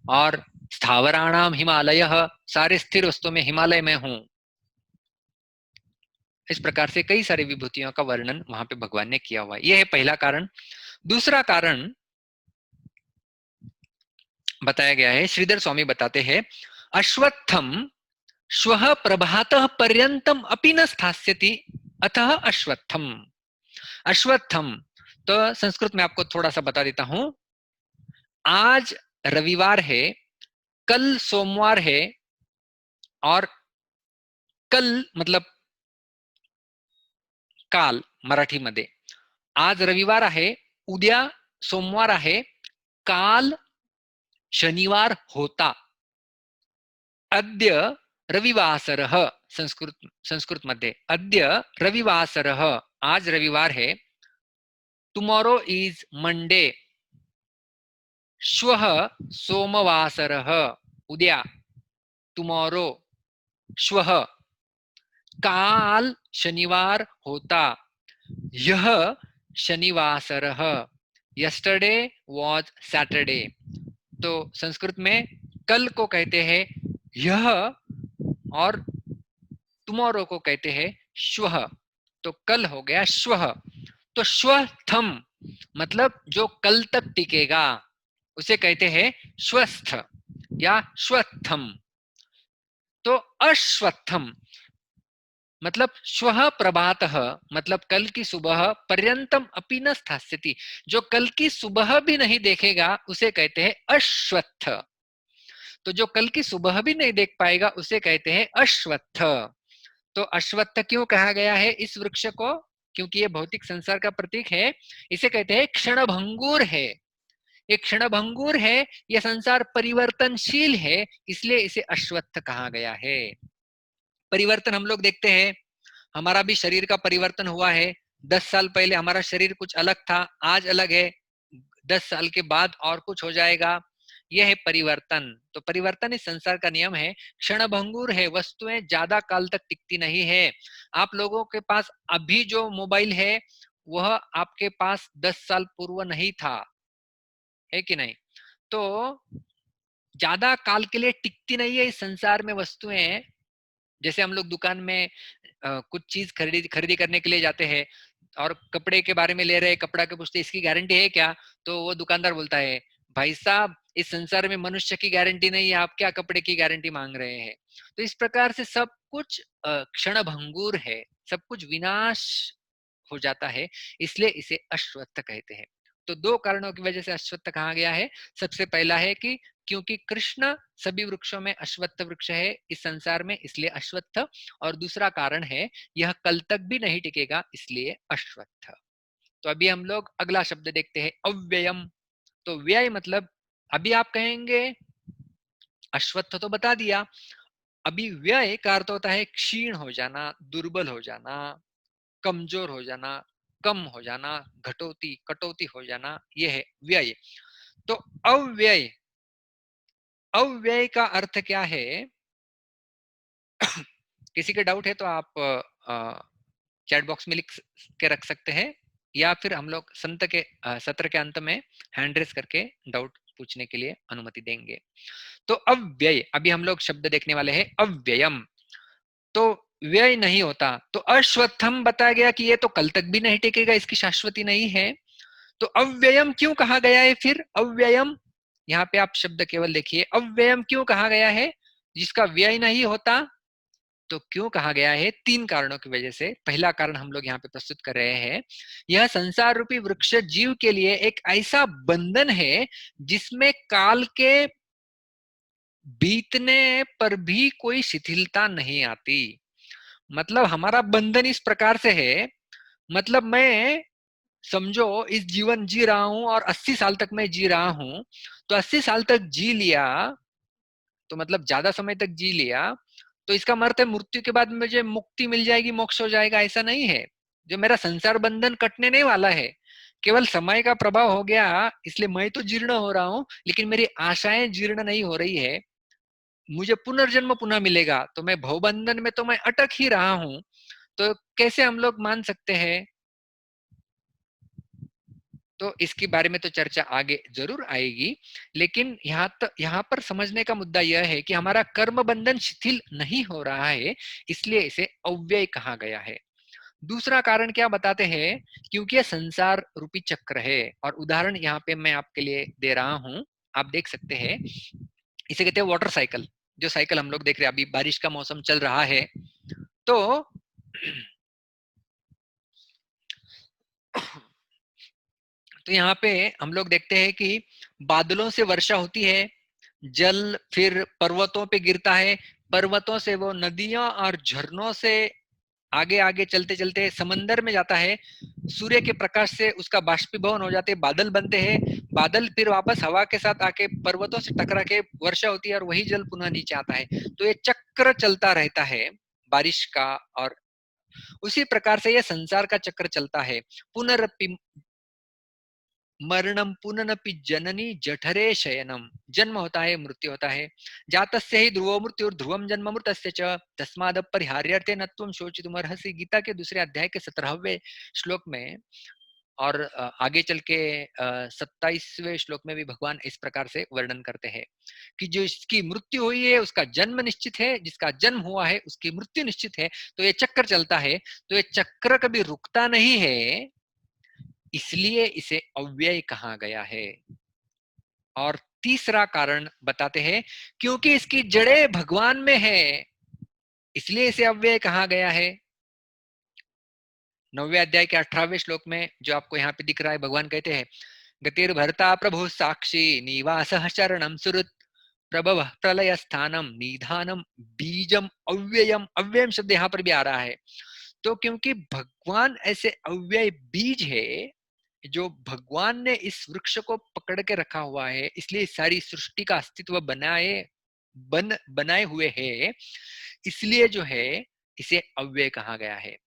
और स्थावराणाम हिमालय, सारे स्थिर वस्तुओं में हिमालय में हूं। इस प्रकार से कई सारी विभूतियों का वर्णन वहां पे भगवान ने किया हुआ है। यह है पहला कारण। दूसरा कारण बताया गया है, श्रीधर स्वामी बताते हैं, अश्वत्थम श्वः प्रभातः पर्यंतम अपि न स्थास्यति अतः अश्वत्थम। अश्वत्थम, तो संस्कृत में आपको थोड़ा सा बता देता हूं। आज रविवार है, कल सोमवार है, और कल मतलब काल मराठीमध्ये, आज रविवार आहे, उद्या सोमवार आहे, काल शनिवार होता, अद्य रविवासरः। संस्कृत संस्कृत मध्ये अद्य रविवासरः, आज रविवार है। टुमारो इज मंडे, श्वः सोमवासरः, उद्या टुमारो, श्वः काल शनिवार होता, यह शनिवासरः, यस्टरडे वॉज सैटरडे। तो संस्कृत में कल को कहते हैं यह, और टुमारो को कहते हैं श्वः। तो कल हो गया श्वः। तो श्वथम मतलब जो कल तक टिकेगा उसे कहते हैं स्वस्थ या श्वत्थम। तो अश्वत्थम मतलब श्वः प्रभातः मतलब कल की सुबह, पर्यंतम अपि न स्थास्यति, जो कल की सुबह भी नहीं देखेगा उसे कहते हैं अश्वत्थ। तो जो कल की सुबह भी नहीं देख पाएगा उसे कहते हैं अश्वत्थ। तो अश्वत्थ क्यों कहा गया है इस वृक्ष को? क्योंकि ये भौतिक संसार का प्रतीक है। इसे कहते हैं क्षणभंगुर है, ये क्षणभंगुर है, यह संसार परिवर्तनशील है, इसलिए इसे अश्वत्थ कहा गया है। परिवर्तन हम लोग देखते हैं, हमारा भी शरीर का परिवर्तन हुआ है। 10 साल पहले हमारा शरीर कुछ अलग था, आज अलग है, 10 साल के बाद और कुछ हो जाएगा। यह है परिवर्तन। तो परिवर्तन इस संसार का नियम है। क्षणभंगुर है, वस्तुएं ज्यादा काल तक टिकती नहीं है। आप लोगों के पास अभी जो मोबाइल है वह आपके पास 10 साल पूर्व नहीं था, है कि नहीं? तो ज्यादा काल के लिए टिकती नहीं है इस संसार में वस्तुएं। जैसे हम लोग दुकान में कुछ चीज खरीदी खरीदी करने के लिए जाते हैं और कपड़े के बारे में ले रहे हैं, कपड़ा के पूछते इसकी गारंटी है क्या? तो वो दुकानदार बोलता है, भाई साहब इस संसार में मनुष्य की गारंटी नहीं है, आप क्या कपड़े की गारंटी मांग रहे हैं? तो इस प्रकार से सब कुछ क्षण भंगुर है, सब कुछ विनाश हो जाता है, इसलिए इसे अश्वत्थ कहते हैं। तो दो कारणों की वजह से अश्वत्थ कहा गया है। सबसे पहला है कि क्योंकि कृष्ण सभी वृक्षों में अश्वत्थ वृक्ष है इस संसार में, इसलिए अश्वत्थ। और दूसरा कारण है यह कल तक भी नहीं टिकेगा, इसलिए अश्वत्थ। तो अभी हम लोग अगला शब्द देखते हैं, अव्ययम। तो व्यय मतलब, अभी आप कहेंगे अश्वत्थ तो बता दिया, अभी व्यय का अर्थ होता है क्षीण हो जाना, दुर्बल हो जाना, कमजोर हो जाना, कम हो जाना, घटोती कटौती हो जाना, यह है व्यय। तो अव्यय, अव्यय का अर्थ क्या है? किसी के डाउट है तो आप चैट बॉक्स में लिख के रख सकते हैं, या फिर हम लोग संत के सत्र के अंत में हैंड रेस करके डाउट पूछने के लिए अनुमति देंगे। तो अव्यय, अभी हम लोग शब्द देखने वाले हैं अव्ययम। तो व्यय नहीं होता, तो अश्वत्थम बताया गया कि ये तो कल तक भी नहीं टिकेगा, इसकी शाश्वती नहीं है। तो अव्ययम क्यों कहा गया है फिर? अव्ययम, यहाँ पे आप शब्द केवल देखिए, अव्ययम क्यों कहा गया है जिसका व्यय नहीं होता? तो क्यों कहा गया है? तीन कारणों की वजह से। पहला कारण हम लोग यहाँ पे प्रस्तुत कर रहे हैं, यह संसार रूपी वृक्ष जीव के लिए एक ऐसा बंधन है जिसमें काल के बीतने पर भी कोई शिथिलता नहीं आती। मतलब हमारा बंधन इस प्रकार से है, मतलब मैं समझो इस जीवन जी रहा हूं और 80 साल तक मैं जी रहा हूं, तो 80 साल तक जी लिया, तो मतलब ज्यादा समय तक जी लिया, तो इसका मतलब है मृत्यु के बाद मुझे मुक्ति मिल जाएगी, मोक्ष हो जाएगा, ऐसा नहीं है। जो मेरा संसार बंधन कटने नहीं वाला है, केवल समय का प्रभाव हो गया, इसलिए मैं तो जीर्ण हो रहा हूं, लेकिन मेरी आशाएं जीर्ण नहीं हो रही है। मुझे पुनर्जन्म पुनः मिलेगा, तो मैं भवबंधन में तो मैं अटक ही रहा हूं। तो कैसे हम लोग मान सकते हैं? तो इसके बारे में तो चर्चा आगे जरूर आएगी, लेकिन यहाँ पर समझने का मुद्दा यह है कि हमारा कर्म बंधन शिथिल नहीं हो रहा है, इसलिए इसे अव्यय कहा गया है। दूसरा कारण क्या बताते हैं? क्योंकि यह संसार रूपी चक्र है, और उदाहरण यहाँ पे मैं आपके लिए दे रहा हूं, आप देख सकते हैं। इसे कहते हैं वाटर साइकिल। जो साइकिल हम लोग देख रहे हैं, अभी बारिश का मौसम चल रहा है, तो तो यहाँ पे हम लोग देखते हैं कि बादलों से वर्षा होती है, जल फिर पर्वतों पे गिरता है, पर्वतों से वो नदियों और झरनों से आगे आगे चलते चलते समंदर में जाता है, सूर्य के प्रकाश से उसका बाष्पीभवन हो जाते, बादल बनते हैं, बादल फिर वापस हवा के साथ आके पर्वतों से टकरा के वर्षा होती है और वही जल पुनः नीचे आता है। तो ये चक्र चलता रहता है बारिश का, और उसी प्रकार से ये संसार का चक्र चलता है। पुनरपि मरणम पुनरपि जननी जठरे शयनम, जन्म होता है, मृत्यु होता है। जातस्य ही ध्रुवो मृत्यु ध्रुवम जन्म मृतस्य च तस्माद् अपरिहार्यर्थे न त्वं शोचितुमर्हसि, गीता के दूसरे अध्याय के 17वें श्लोक में, और आगे चल के 27वें श्लोक में भी भगवान इस प्रकार से वर्णन करते हैं कि जो इसकी मृत्यु हुई है उसका जन्म निश्चित है, जिसका जन्म हुआ है उसकी मृत्यु निश्चित है। तो ये चक्कर चलता है, तो ये चक्र कभी रुकता नहीं है, इसलिए इसे अव्यय कहा गया है। और तीसरा कारण बताते हैं, क्योंकि इसकी जड़ें भगवान में है, इसलिए इसे अव्यय कहा गया है। 9वें अध्याय के 18वें श्लोक में जो आपको यहाँ पे दिख रहा है, भगवान कहते हैं, गतिर भरता प्रभु साक्षी निवास चरणम सुरुत प्रभव प्रलय स्थानम निधानम बीजम अव्ययम, अव्ययम शब्द यहाँ पर भी आ रहा है। तो क्योंकि भगवान ऐसे अव्यय बीज है, जो भगवान ने इस वृक्ष को पकड़ के रखा हुआ है, इसलिए सारी सृष्टि का अस्तित्व बनाए हुए है, इसलिए जो है इसे अव्यय कहा गया है।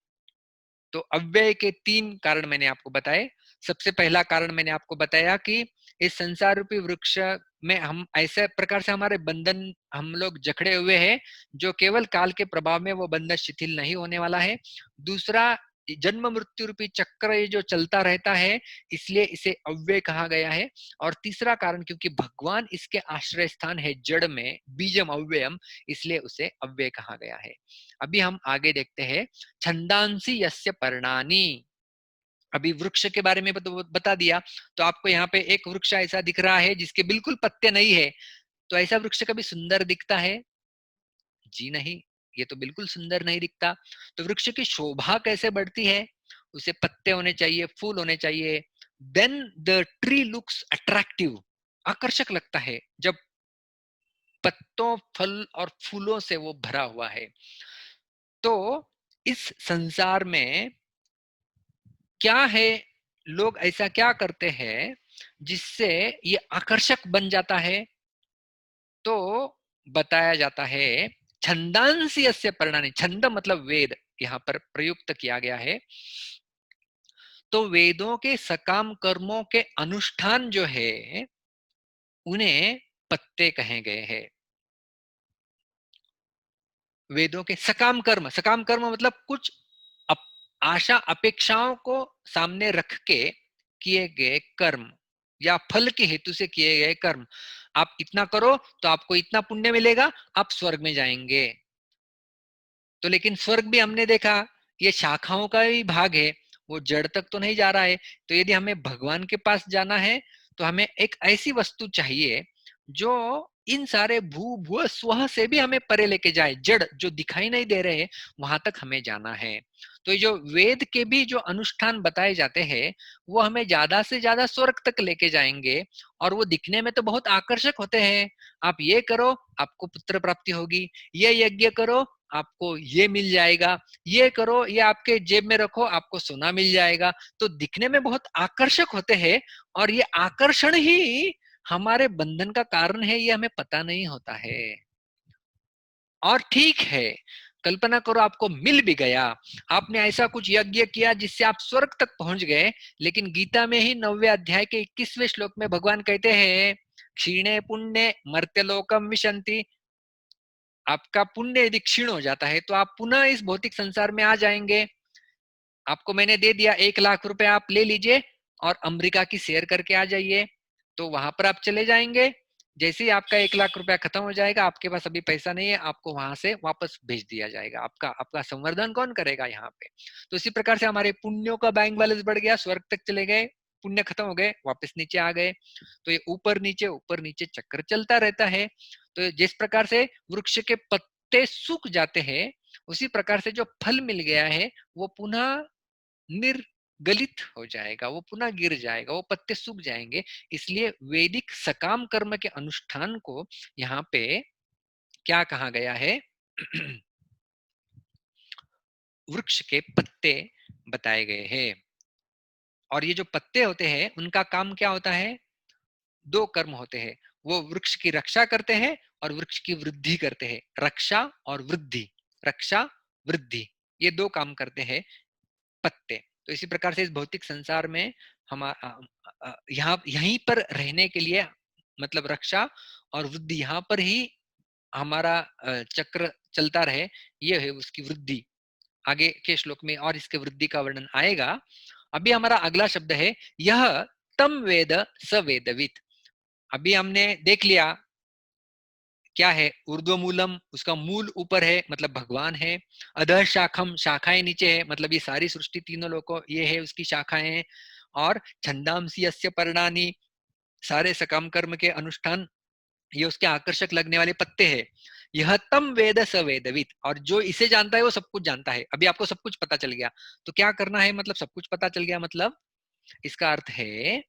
तो अव्यय के तीन कारण मैंने आपको बताए। सबसे पहला कारण मैंने आपको बताया कि इस संसार रूपी वृक्ष में हम ऐसे प्रकार से हमारे बंधन हम लोग जकड़े हुए हैं, जो केवल काल के प्रभाव में वो बंधन शिथिल नहीं होने वाला है। दूसरा, जन्म मृत्यु रूपी चक्र ये जो चलता रहता है, इसलिए इसे अव्यय कहा गया है। और तीसरा कारण, क्योंकि भगवान इसके आश्रय स्थान है जड़ में, बीजम अव्ययम, इसलिए उसे अव्यय कहा गया है। अभी हम आगे देखते हैं, छंदांसी यस्य पर्णानि। अभी वृक्ष के बारे में बता दिया, तो आपको यहाँ पे एक वृक्ष ऐसा दिख रहा है जिसके बिल्कुल पत्ते नहीं है। तो ऐसा वृक्ष कभी सुंदर दिखता है? जी नहीं, ये तो बिल्कुल सुंदर नहीं दिखता। तो वृक्ष की शोभा कैसे बढ़ती है? उसे पत्ते होने चाहिए, फूल होने चाहिए। Then the tree looks attractive, आकर्षक लगता है जब पत्तों, फल और फूलों से वो भरा हुआ है। तो इस संसार में क्या है, लोग ऐसा क्या करते हैं जिससे ये आकर्षक बन जाता है? तो बताया जाता है, छंदांसी यस्य पर्णानि, छंद मतलब वेद यहाँ पर प्रयुक्त किया गया है। तो वेदों के सकाम कर्मों के अनुष्ठान जो है, उन्हें पत्ते कहे गए हैं। वेदों के सकाम कर्म मतलब कुछ अप, आशा अपेक्षाओं को सामने रख के किए गए कर्म, या फल के हेतु से किए गए कर्म। आप इतना करो तो आपको इतना पुण्य मिलेगा, आप स्वर्ग में जाएंगे। तो लेकिन स्वर्ग भी हमने देखा, ये शाखाओं का ही भाग है, वो जड़ तक तो नहीं जा रहा है। तो यदि हमें भगवान के पास जाना है, तो हमें एक ऐसी वस्तु चाहिए जो इन सारे भू भू स्व से भी हमें परे लेके जाए, जड़ जो दिखाई नहीं दे रहे, वहां तक हमें जाना है। तो ये जो वेद के भी जो अनुष्ठान बताए जाते हैं, वो हमें ज्यादा से ज्यादा स्वर्ग तक लेके जाएंगे। और वो दिखने में तो बहुत आकर्षक होते हैं। आप ये करो, आपको पुत्र प्राप्ति होगी, ये यज्ञ करो, आपको ये मिल जाएगा, ये करो, ये आपके जेब में रखो, आपको सोना मिल जाएगा। तो दिखने में बहुत आकर्षक होते हैं, और ये आकर्षण ही हमारे बंधन का कारण है, ये हमें पता नहीं होता है। और ठीक है, कल्पना करो आपको मिल भी गया, आपने ऐसा कुछ यज्ञ किया जिससे आप स्वर्ग तक पहुंच गए, लेकिन गीता में ही 9वें अध्याय के 21वें श्लोक में भगवान कहते हैं, क्षीणे पुण्य मर्त्यलोकम विशंति। आपका पुण्य यदि क्षीण हो जाता है, तो आप पुनः इस भौतिक संसार में आ जाएंगे। आपको मैंने दे दिया 1 लाख रुपए, आप ले लीजिए और अमेरिका की शेयर करके आ जाइए। तो वहां पर आप चले जाएंगे। जैसे ही आपका 1 लाख रुपया खत्म हो जाएगा, आपके पास अभी पैसा नहीं है, आपको वहां से वापस भेज दिया जाएगा। आपका आपका संवर्धन कौन करेगा यहाँ पे? तो इसी प्रकार से हमारे पुण्यों का बैंक बैलेंस बढ़ गया, स्वर्ग तक चले गए, पुण्य खत्म हो गए, वापस नीचे आ गए। तो ये ऊपर नीचे चक्कर चलता रहता है। तो जिस प्रकार से वृक्ष के पत्ते सूख जाते हैं, उसी प्रकार से जो फल मिल गया है, वो पुनः निर्गलित हो जाएगा, वो पुनः गिर जाएगा, वो पत्ते सूख जाएंगे। इसलिए वैदिक सकाम कर्म के अनुष्ठान को यहाँ पे क्या कहा गया है? वृक्ष के पत्ते बताए गए हैं। और ये जो पत्ते होते हैं, उनका काम क्या होता है? 2 कर्म होते हैं। वो वृक्ष की रक्षा करते हैं और वृक्ष की वृद्धि करते हैं। रक्षा और वृद्धि, रक्षा वृद्धि, ये 2 काम करते हैं पत्ते। तो इसी प्रकार से इस भौतिक संसार में हम यहाँ यहीं पर रहने के लिए, मतलब रक्षा और वृद्धि, यहाँ पर ही हमारा चक्र चलता रहे, ये है उसकी वृद्धि। आगे के श्लोक में और इसके वृद्धि का वर्णन आएगा। अभी हमारा अगला शब्द है, यह तम वेद स वेदवित। अभी हमने देख लिया क्या है, ऊर्ध्वमूलम, उसका मूल ऊपर है, मतलब भगवान है। अधः शाखम, शाखाएं नीचे है, मतलब ये सारी सृष्टि, तीनों लोगों, ये है उसकी शाखाएं हैं। और छंदांसी यस्य पर्णानि, सारे सकाम कर्म के अनुष्ठान, ये उसके आकर्षक लगने वाले पत्ते हैं। यह तम वेद स वेदवित, और जो इसे जानता है वो सब कुछ जानता है। अभी आपको सब कुछ पता चल गया, तो क्या करना है? मतलब सब कुछ पता चल गया, मतलब इसका अर्थ है,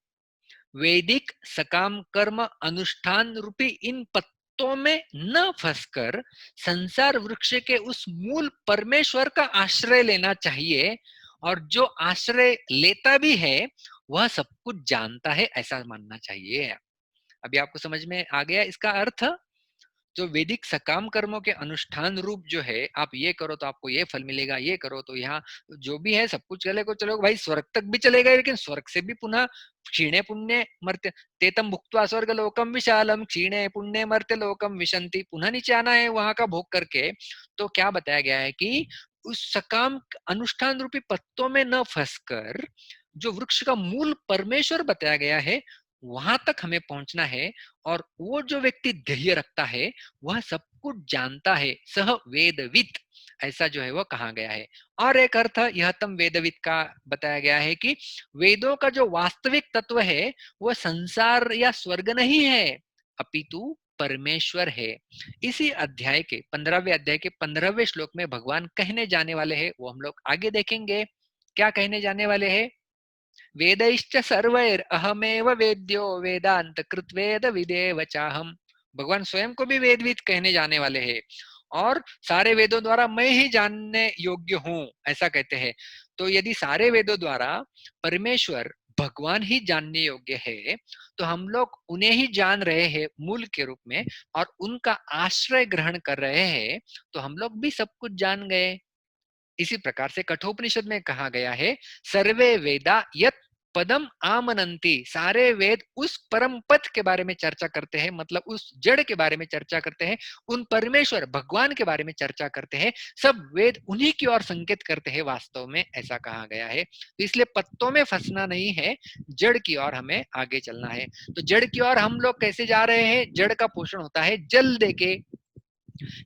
वैदिक सकाम कर्म अनुष्ठान रूपी इन पत्तों में न फंसकर संसार वृक्ष के उस मूल परमेश्वर का आश्रय लेना चाहिए। और जो आश्रय लेता भी है, वह सब कुछ जानता है, ऐसा मानना चाहिए। अभी आपको समझ में आ गया इसका अर्थ? जो वैदिक सकाम कर्मों के अनुष्ठान रूप जो है, आप ये करो तो आपको ये फल मिलेगा, ये करो तो यहाँ जो भी है सब कुछ चले को चलो भाई, स्वर्ग तक भी चलेगा, लेकिन स्वर्ग से भी पुनः क्षीणे पुण्य मर्त्य तेतम भुक्त्वा स्वर्ग लोकम विशालम क्षीणे पुण्य मर्त्य लोकम विशंति, पुनः नीचे आना है वहां का भोग करके। तो क्या बताया गया है कि उस सकाम अनुष्ठान रूपी पत्तों में न फंसकर जो वृक्ष का मूल परमेश्वर बताया गया है वहां तक हमें पहुंचना है। और वो जो व्यक्ति ध्येय रखता है वह सब कुछ जानता है, सह वेदवित, ऐसा जो है वो कहा गया है। और एक अर्थ यह तम वेदवित का बताया गया है कि वेदों का जो वास्तविक तत्व है वह संसार या स्वर्ग नहीं है, अपितु परमेश्वर है। इसी अध्याय के 15वें अध्याय के 15वें श्लोक में भगवान कहने जाने वाले हैं, वो हम लोग आगे देखेंगे। क्या कहने जाने वाले हैं? वेदैश्च सर्वैर अहमेव वेद्यो वेदांत कृत्वेद विदेव चाहम। भगवान स्वयं को भी वेदविद कहने जाने वाले हैं और सारे वेदों द्वारा मैं ही जानने योग्य हूँ, ऐसा कहते हैं। तो यदि सारे वेदों द्वारा परमेश्वर भगवान ही जानने योग्य है, तो हम लोग उन्हें ही जान रहे हैं मूल के रूप में और उनका आश्रय ग्रहण कर रहे हैं, तो हम लोग भी सब कुछ जान गए। इसी प्रकार से कठोपनिषद में कहा गया है, सर्वे वेदा यत पदम आमनंती, सारे वेद उस परम पद के बारे में चर्चा करते हैं, मतलब उस जड़ के बारे में चर्चा करते हैं, उन परमेश्वर भगवान के बारे में चर्चा करते हैं। सब वेद उन्हीं की ओर संकेत करते हैं, वास्तव में ऐसा कहा गया है। तो इसलिए पत्तों में फंसना नहीं है, जड़ की ओर हमें आगे चलना है। तो जड़ की ओर हम लोग कैसे जा रहे हैं? जड़ का पोषण होता है जल देके।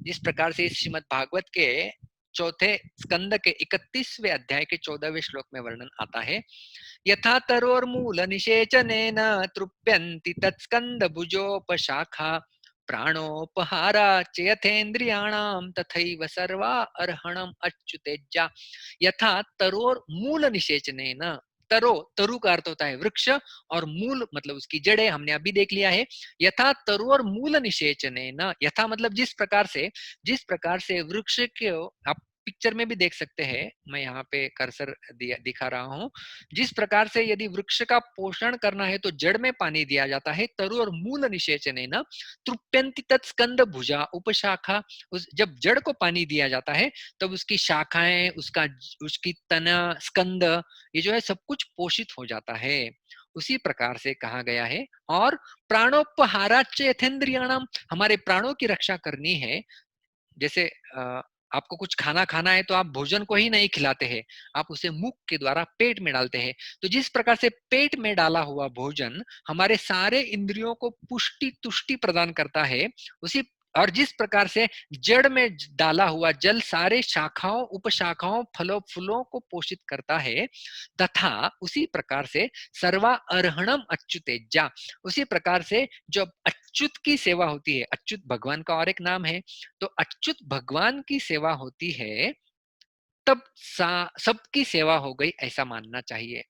जिस प्रकार से इस श्रीमद् भागवत के चौथे स्कंद के 31वें अध्याय के 14वें श्लोक में वर्णन आता है, यथा तरोर्मूल निषेचनेन तृप्यन्ति तत्स्कंद भुजोपशाखा प्राणोपहारा च यथेन्द्रियाणाम तथैव सर्वा अर्हणम अच्युतेज्या। यथा तरोर मूल निषेचनेन, तरो तरु का अर्थ होता है वृक्ष और मूल मतलब उसकी जड़ें, हमने अभी देख लिया है। यथा तरु और मूल निषेचनेन, यथा मतलब जिस प्रकार से वृक्ष के, आप पिक्चर में भी देख सकते हैं, मैं यहाँ पे कर्सर दिखा रहा हूँ। जिस प्रकार से यदि वृक्ष का पोषण करना है तो जड़ में पानी दिया जाता है, तरु और मूल निषेचनेन तृप्यन्ति तत्स्कंद भुजा उपशाखा, उस जब जड़ को पानी दिया जाता है तब उसकी शाखाएं, उसकी तना, स्कंद, ये जो है सब कुछ पोषित हो जाता है। उसी प्रकार से कहा गया है। और प्राणोपहाराच यथेन्द्रियाणाम, हमारे प्राणों की रक्षा करनी है। जैसे आपको कुछ खाना खाना है तो आप भोजन को ही नहीं खिलाते हैं, आप उसे मुख के द्वारा पेट में डालते हैं। तो जिस प्रकार से पेट में डाला हुआ भोजन हमारे सारे इंद्रियों को पुष्टि तुष्टि प्रदान करता है, उसी और जिस प्रकार से जड़ में डाला हुआ जल सारे शाखाओं उपशाखाओं फलों फूलों को पोषित करता है, तथा उसी प्रकार से सर्वा अर्हणम अच्युतेज्जा, उसी प्रकार से जो अच्युत की सेवा होती है, अच्युत भगवान का और एक नाम है, तो अच्युत भगवान की सेवा होती है तब सबकी सेवा हो गई, ऐसा मानना चाहिए।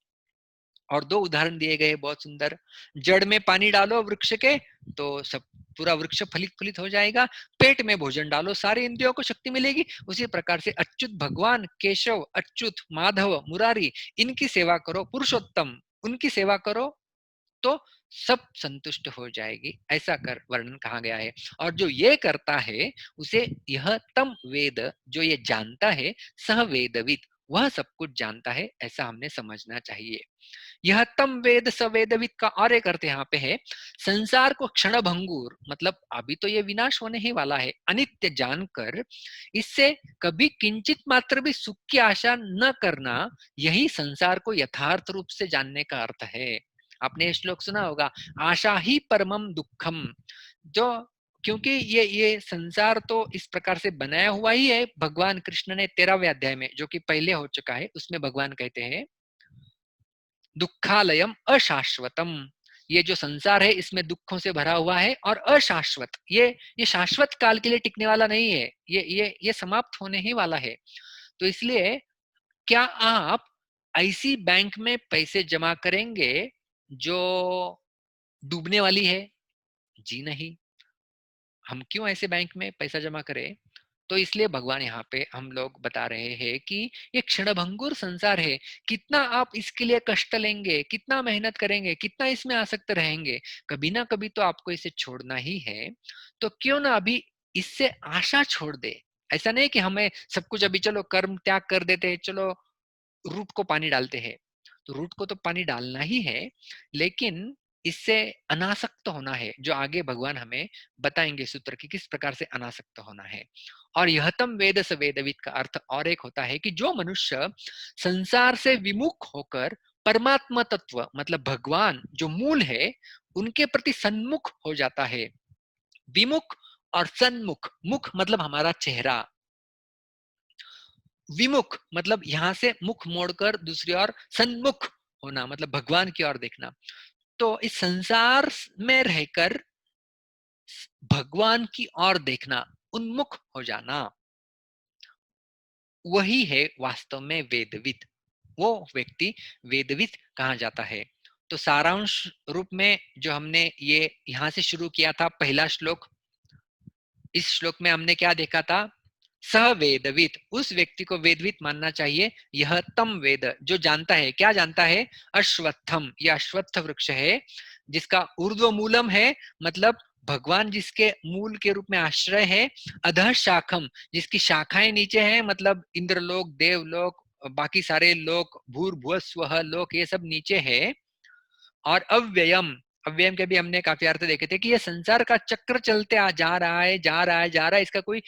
और दो उदाहरण दिए गए बहुत सुंदर। जड़ में पानी डालो वृक्ष के तो सब पूरा वृक्ष फलित फलित हो जाएगा, पेट में भोजन डालो सारे इंद्रियों को शक्ति मिलेगी। उसी प्रकार से अच्युत भगवान केशव, अच्युत, माधव, मुरारी, इनकी सेवा करो, पुरुषोत्तम उनकी सेवा करो तो सब संतुष्ट हो जाएगी, ऐसा कर वर्णन कहा गया है। और जो ये करता है उसे यह तम वेद, जो ये जानता है, सह वेदविद, वह सब कुछ जानता है, ऐसा हमने समझना चाहिए। यह तम वेद सवेदविद का और एक अर्थ यहाँ पे है, संसार को क्षण भंगुर, मतलब अभी तो ये विनाश होने ही वाला है, अनित्य जानकर इससे कभी किंचित मात्र भी सुख की आशा न करना, यही संसार को यथार्थ रूप से जानने का अर्थ है। आपने ये श्लोक सुना होगा, आशा ही परमम दुखम। जो क्योंकि ये संसार तो इस प्रकार से बनाया हुआ ही है, भगवान कृष्ण ने 13वें अध्याय में, जो कि पहले हो चुका है, उसमें भगवान कहते हैं दुखालयम अशाश्वतम, ये जो संसार है इसमें दुखों से भरा हुआ है और अशाश्वत, ये शाश्वत काल के लिए टिकने वाला नहीं है, ये समाप्त होने ही वाला है। तो इसलिए क्या आप ऐसी बैंक में पैसे जमा करेंगे जो डूबने वाली है? जी नहीं। हम क्यों ऐसे बैंक में पैसा जमा करें? तो इसलिए भगवान यहाँ पे हम लोग बता रहे हैं कि ये क्षणभंगुर संसार है, कितना आप इसके लिए कष्ट लेंगे, कितना मेहनत करेंगे, कितना इसमें आसक्त रहेंगे, कभी ना कभी तो आपको इसे छोड़ना ही है। तो क्यों ना अभी इससे आशा छोड़ दे। ऐसा नहीं कि हमें सब कुछ अभी चलो कर्म त्याग कर देते हैं, चलो रूट को पानी डालते हैं। तो रूट को तो पानी डालना ही है, लेकिन इससे अनासक्त होना है, जो आगे भगवान हमें बताएंगे सूत्र की किस प्रकार से अनासक्त होना है। और यह तम वेद स वेदविद का अर्थ और एक होता है कि जो मनुष्य संसार से विमुख होकर परमात्मा तत्व मतलब भगवान जो मूल है उनके प्रति सन्मुख हो जाता है। विमुख और सन्मुख, मुख मतलब हमारा चेहरा, विमुख मतलब यहां से मुख मोड़कर दूसरी ओर, सन्मुख होना मतलब भगवान की ओर देखना। तो इस संसार में रहकर भगवान की ओर देखना, उन्मुख हो जाना, वही है वास्तव में वेदविद। वो व्यक्ति वेदविद कहा जाता है। तो सारांश रूप में जो हमने ये यहां से शुरू किया था पहला श्लोक, इस श्लोक में हमने क्या देखा था? सह वेदविद, उस व्यक्ति को वेदविद मानना चाहिए। यह तम वेद, जो जानता है, क्या जानता है? अश्वत्थम, यह अश्वत्थ वृक्ष है जिसका ऊर्ध्व मूलम है, मतलब भगवान जिसके मूल के रूप में आश्रय है। अधः शाखम, जिसकी शाखाएं नीचे हैं, मतलब इंद्रलोक, देवलोक, बाकी सारे लोक, भूर्भुव स्वः लोक, ये सब नीचे है। और अव्ययम, अव्ययम के भी हमने काफी अर्थ देखे थे कि ये संसार का चक्र चलते आ जा रहा है, जा रहा है, जा रहा है, इसका कोई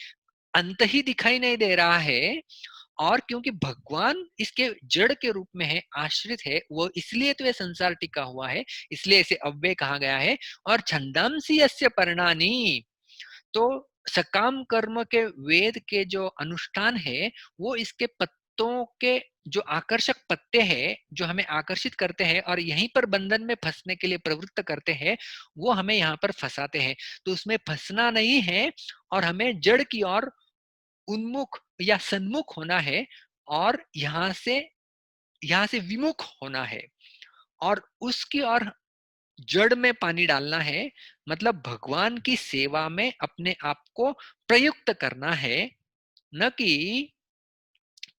अंत ही दिखाई नहीं दे रहा है। और क्योंकि भगवान इसके जड़ के रूप में है, आश्रित है, वो इसलिए तो ये संसार टिका हुआ है, इसलिए इसे अव्यय कहा गया है। और छंदांसी यस्य पर्णानि, तो सकाम कर्म के वेद के जो अनुष्ठान है वो इसके पत्तों के जो आकर्षक पत्ते हैं, जो हमें आकर्षित करते हैं और यहीं पर बंधन में फंसने के लिए प्रवृत्त करते हैं, वो हमें यहाँ पर फंसाते हैं। तो उसमें फंसना नहीं है और हमें जड़ की ओर उन्मुख या सन्मुख होना है, और यहाँ से विमुख होना है, और उसकी ओर जड़ में पानी डालना है। मतलब भगवान की सेवा में अपने आप को प्रयुक्त करना है, न कि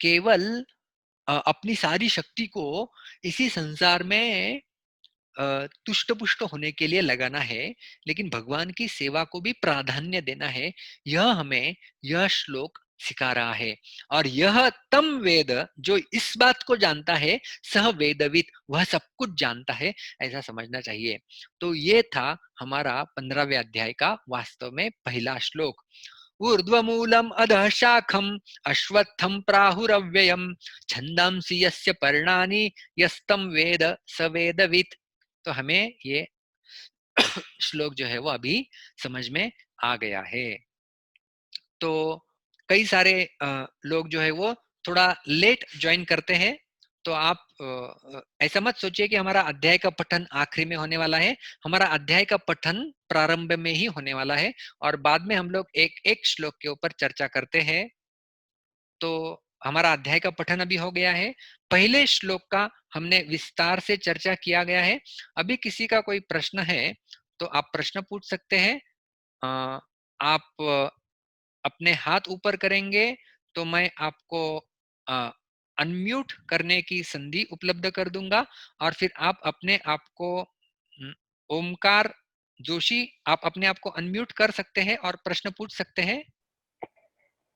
केवल अपनी सारी शक्ति को इसी संसार में तुष्ट पुष्ट होने के लिए लगाना है, लेकिन भगवान की सेवा को भी प्राधान्य देना है। यह हमें यह श्लोक सिखा रहा है। और यह तम वेद, जो इस बात को जानता है, सह वेदविद, वह सब कुछ जानता है, ऐसा समझना चाहिए। तो ये था हमारा 15वें अध्याय का वास्तव में पहला श्लोक। ऊर्ध्वमूलम अधः शाखम अश्वत्थम प्राहुरव्ययम छंदांसि यस्य पर्णानि यस्तम वेद स वेदवित्। तो हमें ये श्लोक जो है वो अभी समझ में आ गया है। तो कई सारे लोग जो है वो थोड़ा लेट ज्वाइन करते हैं, तो आप ऐसा मत सोचिए कि हमारा अध्याय का पठन आखिरी में होने वाला है। हमारा अध्याय का पठन प्रारंभ में ही होने वाला है, और बाद में हम लोग एक एक श्लोक के ऊपर चर्चा करते हैं। तो हमारा अध्याय का पठन अभी हो गया है, पहले श्लोक का हमने विस्तार से चर्चा किया गया है। अभी किसी का कोई प्रश्न है तो आप प्रश्न पूछ सकते हैं। आप अपने हाथ ऊपर करेंगे तो मैं आपको अनम्यूट करने की संधि उपलब्ध कर दूंगा, और फिर आप अपने आप को ओमकार जोशी, आप अपने आप को अनम्यूट कर सकते हैं और प्रश्न पूछ सकते हैं।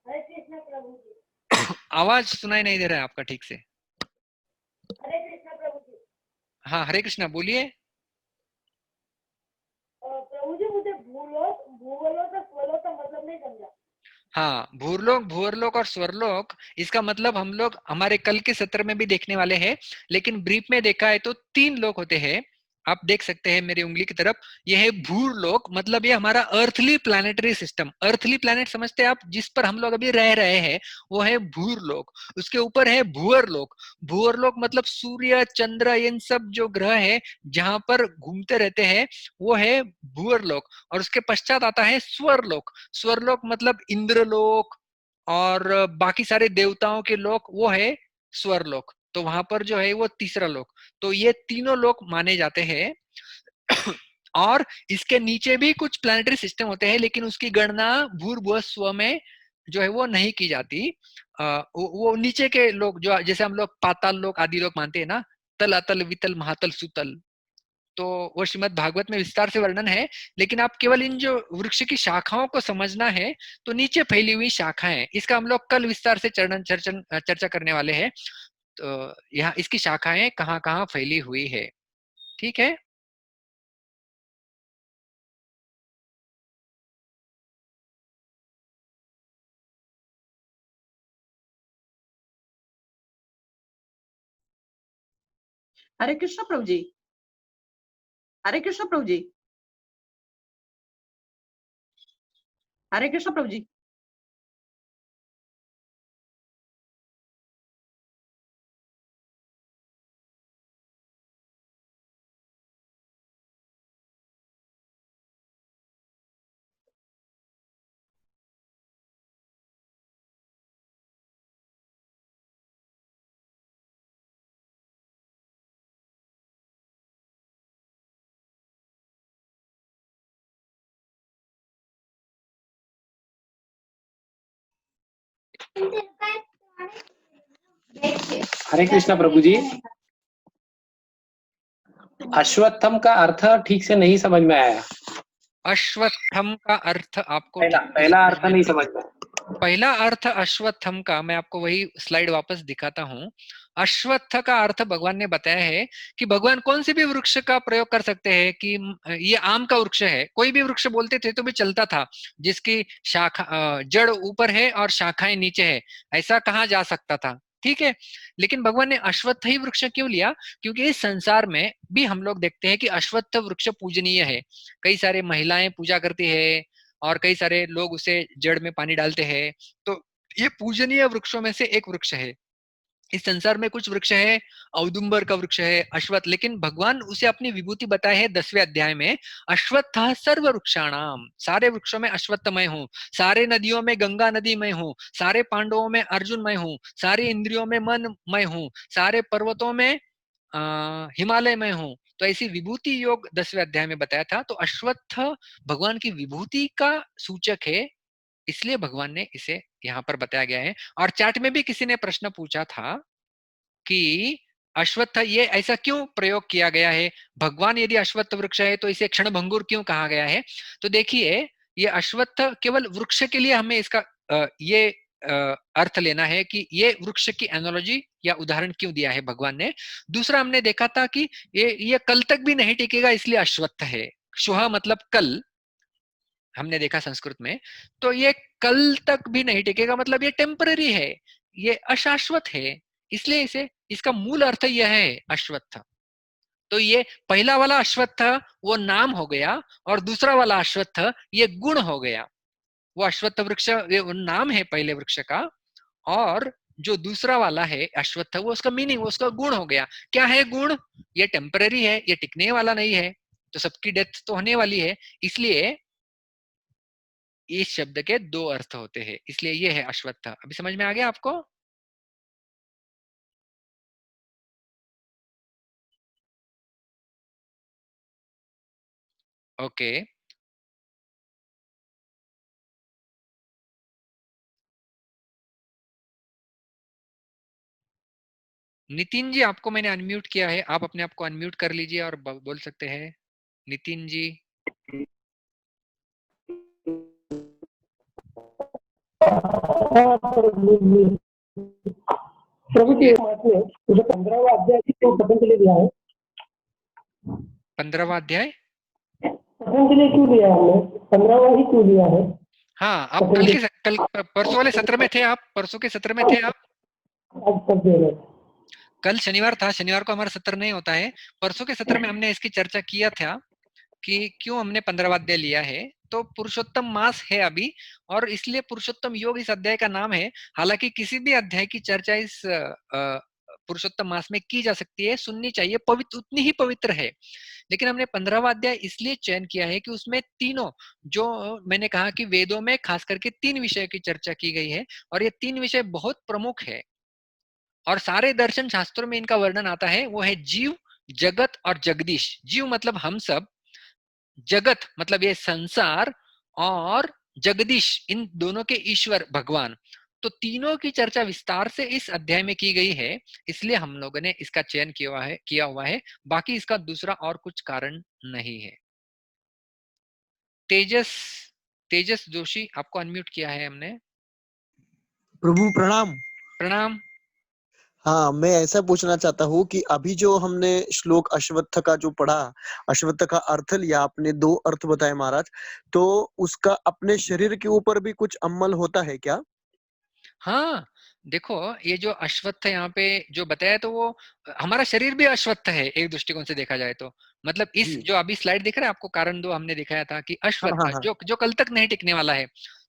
हरे कृष्ण प्रभु जी। आवाज सुनाई नहीं दे रहा है आपका ठीक से। हरे कृष्ण प्रभु जी। हाँ, हरे कृष्णा बोलिए। प्रभु जी, मुझे भूलोक भूगोलोक और स्वलोक का मतलब नहीं समझा। हाँ, भूरलोक, भूअरलोक और स्वरलोक, इसका मतलब हम लोग हमारे कल के सत्र में भी देखने वाले हैं, लेकिन ब्रीफ में देखा है तो 3 लोक होते हैं। आप देख सकते हैं मेरी उंगली की तरफ, यह है भूरलोक, मतलब ये हमारा earthly planetary system, earthly planet समझते हैं आप, जिस पर हम लोग अभी रह रहे हैं, वो है भूरलोक। उसके ऊपर है भूअरलोक। भूअरलोक मतलब सूर्य चंद्र इन सब जो ग्रह है जहां पर घूमते रहते हैं, वो है भूअरलोक। और उसके पश्चात आता है स्वरलोक। स्वरलोक मतलब इंद्रलोक और बाकी सारे देवताओं के लोक, वो है स्वरलोक। तो वहां पर जो है वो तीसरा लोक। तो ये तीनों लोक माने जाते हैं। और इसके नीचे भी कुछ प्लानिटरी सिस्टम होते हैं, लेकिन उसकी गणना भूर्भुव स्व में जो है वो नहीं की जाती। वो नीचे के लोग जो जैसे हम लोग पाताल लोक आदि लोग मानते हैं ना, तल अतल वितल महातल सुतल, तो वो श्रीमद् भागवत में विस्तार से वर्णन है, लेकिन आप केवल इन जो वृक्ष की शाखाओं को समझना है तो नीचे फैली हुई शाखाएं, इसका हम लोग कल विस्तार से चर्चा करने वाले हैं। तो यहाँ इसकी शाखाएं कहाँ कहाँ फैली हुई है, ठीक है। हरे कृष्ण प्रभु जी। हरे कृष्ण प्रभु जी। हरे कृष्ण प्रभु जी। हरे कृष्णा प्रभु जी। अश्वत्थम का अर्थ ठीक से नहीं समझ में आया। अश्वत्थम का अर्थ आपको पहला अर्थ नहीं समझ में। पहला अर्थ अश्वत्थम का मैं आपको वही स्लाइड वापस दिखाता हूँ। अश्वत्थ का अर्थ भगवान ने बताया है कि भगवान कौन से भी वृक्ष का प्रयोग कर सकते हैं, कि ये आम का वृक्ष है, कोई भी वृक्ष बोलते थे तो भी चलता था, जिसकी शाखा जड़ ऊपर है और शाखाएं नीचे है, ऐसा कहा जा सकता था, ठीक है। लेकिन भगवान ने अश्वत्थ ही वृक्ष क्यों लिया? क्योंकि इस संसार में भी हम लोग देखते हैं कि अश्वत्थ वृक्ष पूजनीय है, कई सारे महिलाएं पूजा करती है और कई सारे लोग उसे जड़ में पानी डालते हैं, तो ये पूजनीय वृक्षों में से एक वृक्ष है। इस संसार में कुछ वृक्ष है, औदुंबर का वृक्ष है, अश्वत्थ, लेकिन भगवान उसे अपनी विभूति बताए है 10वें अध्याय में, अश्वत्थ सर्व वृक्षाणाम, सारे वृक्षों में अश्वत्थ मैं हूँ, सारे नदियों में गंगा नदी मैं हूँ, सारे पांडवों में अर्जुन मैं हूँ, सारी इंद्रियों में मन मैं हूँ, सारे पर्वतों में हिमालय में हूँ। तो ऐसी विभूति योग 10वें अध्याय में बताया था। तो अश्वत्थ भगवान की विभूति का सूचक है, इसलिए भगवान ने इसे यहाँ पर बताया गया है। और चैट में भी किसी ने प्रश्न पूछा था कि अश्वत्थ ये ऐसा क्यों प्रयोग किया गया है, भगवान यदि अश्वत्थ वृक्ष है तो इसे क्षणभंगुर क्यों कहा गया है? तो देखिए, ये अश्वत्थ केवल वृक्ष के लिए हमें इसका ये अर्थ लेना है कि ये वृक्ष की एनालॉजी या उदाहरण क्यों दिया है भगवान ने। दूसरा हमने देखा था कि ये कल तक भी नहीं टिकेगा, इसलिए अश्वत्थ है। शुह मतलब कल, हमने देखा संस्कृत में, तो ये कल तक भी नहीं टिकेगा, मतलब ये टेम्पररी है, ये अशाश्वत है, इसलिए इसे इसका मूल अर्थ यह है अश्वत्थ। तो ये पहला वाला अश्वत्थ वो नाम हो गया, और दूसरा वाला अश्वत्थ ये गुण हो गया। वो अश्वत्थ वृक्ष वो नाम है पहले वृक्ष का, और जो दूसरा वाला है अश्वत्थ वो उसका मीनिंग, वो उसका गुण हो गया। क्या है गुण? ये टेम्पररी है, ये टिकने वाला नहीं है, तो सबकी डेथ तो होने वाली है, इसलिए इस शब्द के दो अर्थ होते हैं, इसलिए ये है अश्वत्थ। अभी समझ में आ गया आपको? ओके। नितिन जी, आपको मैंने अनम्यूट किया है, आप अपने आप को अनम्यूट कर लीजिए और बोल सकते हैं। नितिन जी। प्रभु जी मुझे 15वां अध्याय क्यों पतंजलि दिया है? 15वां अध्याय पतंजलि क्यों दिया है? 15वां ही क्यों दिया है? हाँ, आप कल परसों वाले सत्र में थे, आप परसों के सत्र में थे आप। आज तक दे रहे। कल शनिवार था, शनिवार को हमारा सत्र नहीं होता है। परसों के सत्र में हमने इसकी चर्चा किया था कि क्यों हमने 15वां अध्याय लिया है। तो पुरुषोत्तम मास है अभी, और इसलिए पुरुषोत्तम योग इस अध्याय का नाम है। हालांकि किसी भी अध्याय की चर्चा इस पुरुषोत्तम मास में की जा सकती है, सुननी चाहिए, पवित्र उतनी ही पवित्र है। लेकिन हमने 15वां अध्याय इसलिए चयन किया है कि उसमें तीनों, जो मैंने कहा कि वेदों में खास करके 3 विषय की चर्चा की गई है, और ये 3 विषय बहुत प्रमुख है, और सारे दर्शन शास्त्रों में इनका वर्णन आता है। वो है जीव, जगत और जगदीश। जीव मतलब हम सब, जगत मतलब ये संसार, और जगदीश इन दोनों के ईश्वर भगवान। तो तीनों की चर्चा विस्तार से इस अध्याय में की गई है, इसलिए हम लोगों ने इसका चयन किया हुआ है। बाकी इसका दूसरा और कुछ कारण नहीं है। तेजस तेजस जोशी, आपको अनम्यूट किया है हमने। प्रभु प्रणाम। प्रणाम। हाँ, मैं ऐसा पूछना चाहता हूँ कि अभी जो हमने श्लोक अश्वत्थ का जो पढ़ा, अश्वत्थ का अर्थ लिया आपने, 2 अर्थ बताए महाराज, तो उसका अपने शरीर के ऊपर भी कुछ अमल होता है क्या? हाँ, देखो ये जो अश्वत्थ यहाँ पे जो बताया, तो वो हमारा शरीर भी अश्वत्थ है एक दृष्टिकोण से देखा जाए तो। मतलब इस जी। जो अभी स्लाइड दिख रहा है आपको, कारण 2 हमने दिखाया था कि हाँ, अश्वत्थ हाँ, हाँ। जो जो कल तक नहीं टिकने वाला है,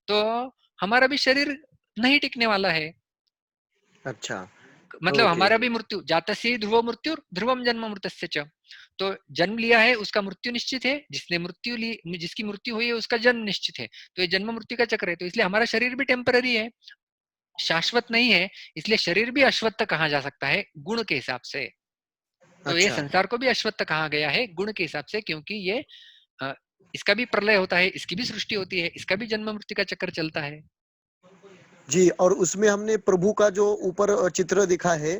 तो हमारा भी शरीर नहीं टिकने वाला है। अच्छा, मतलब ओके। हमारा भी मृत्यु, जातस्य ध्रुव मृत्यु ध्रुवम जन्म मृतस्य च। तो जन्म लिया है उसका मृत्यु निश्चित है, जिसने मृत्यु ली, जिसकी मृत्यु हुई है उसका जन्म निश्चित है। तो ये जन्म मृत्यु का चक्र है, तो इसलिए हमारा शरीर भी टेम्पररी है, शाश्वत नहीं है। इसलिए शरीर भी अश्वत्थ कहा जा सकता है गुण के हिसाब से। तो ये अच्छा, संसार को भी अश्वत्थ कहा गया है गुण के हिसाब से, क्योंकि ये अ, इसका भी प्रलय होता है, इसकी भी सृष्टि होती है, इसका भी जन्म मृत्यु का चक्कर चलता है। जी। और उसमें हमने प्रभु का जो ऊपर चित्र दिखा है,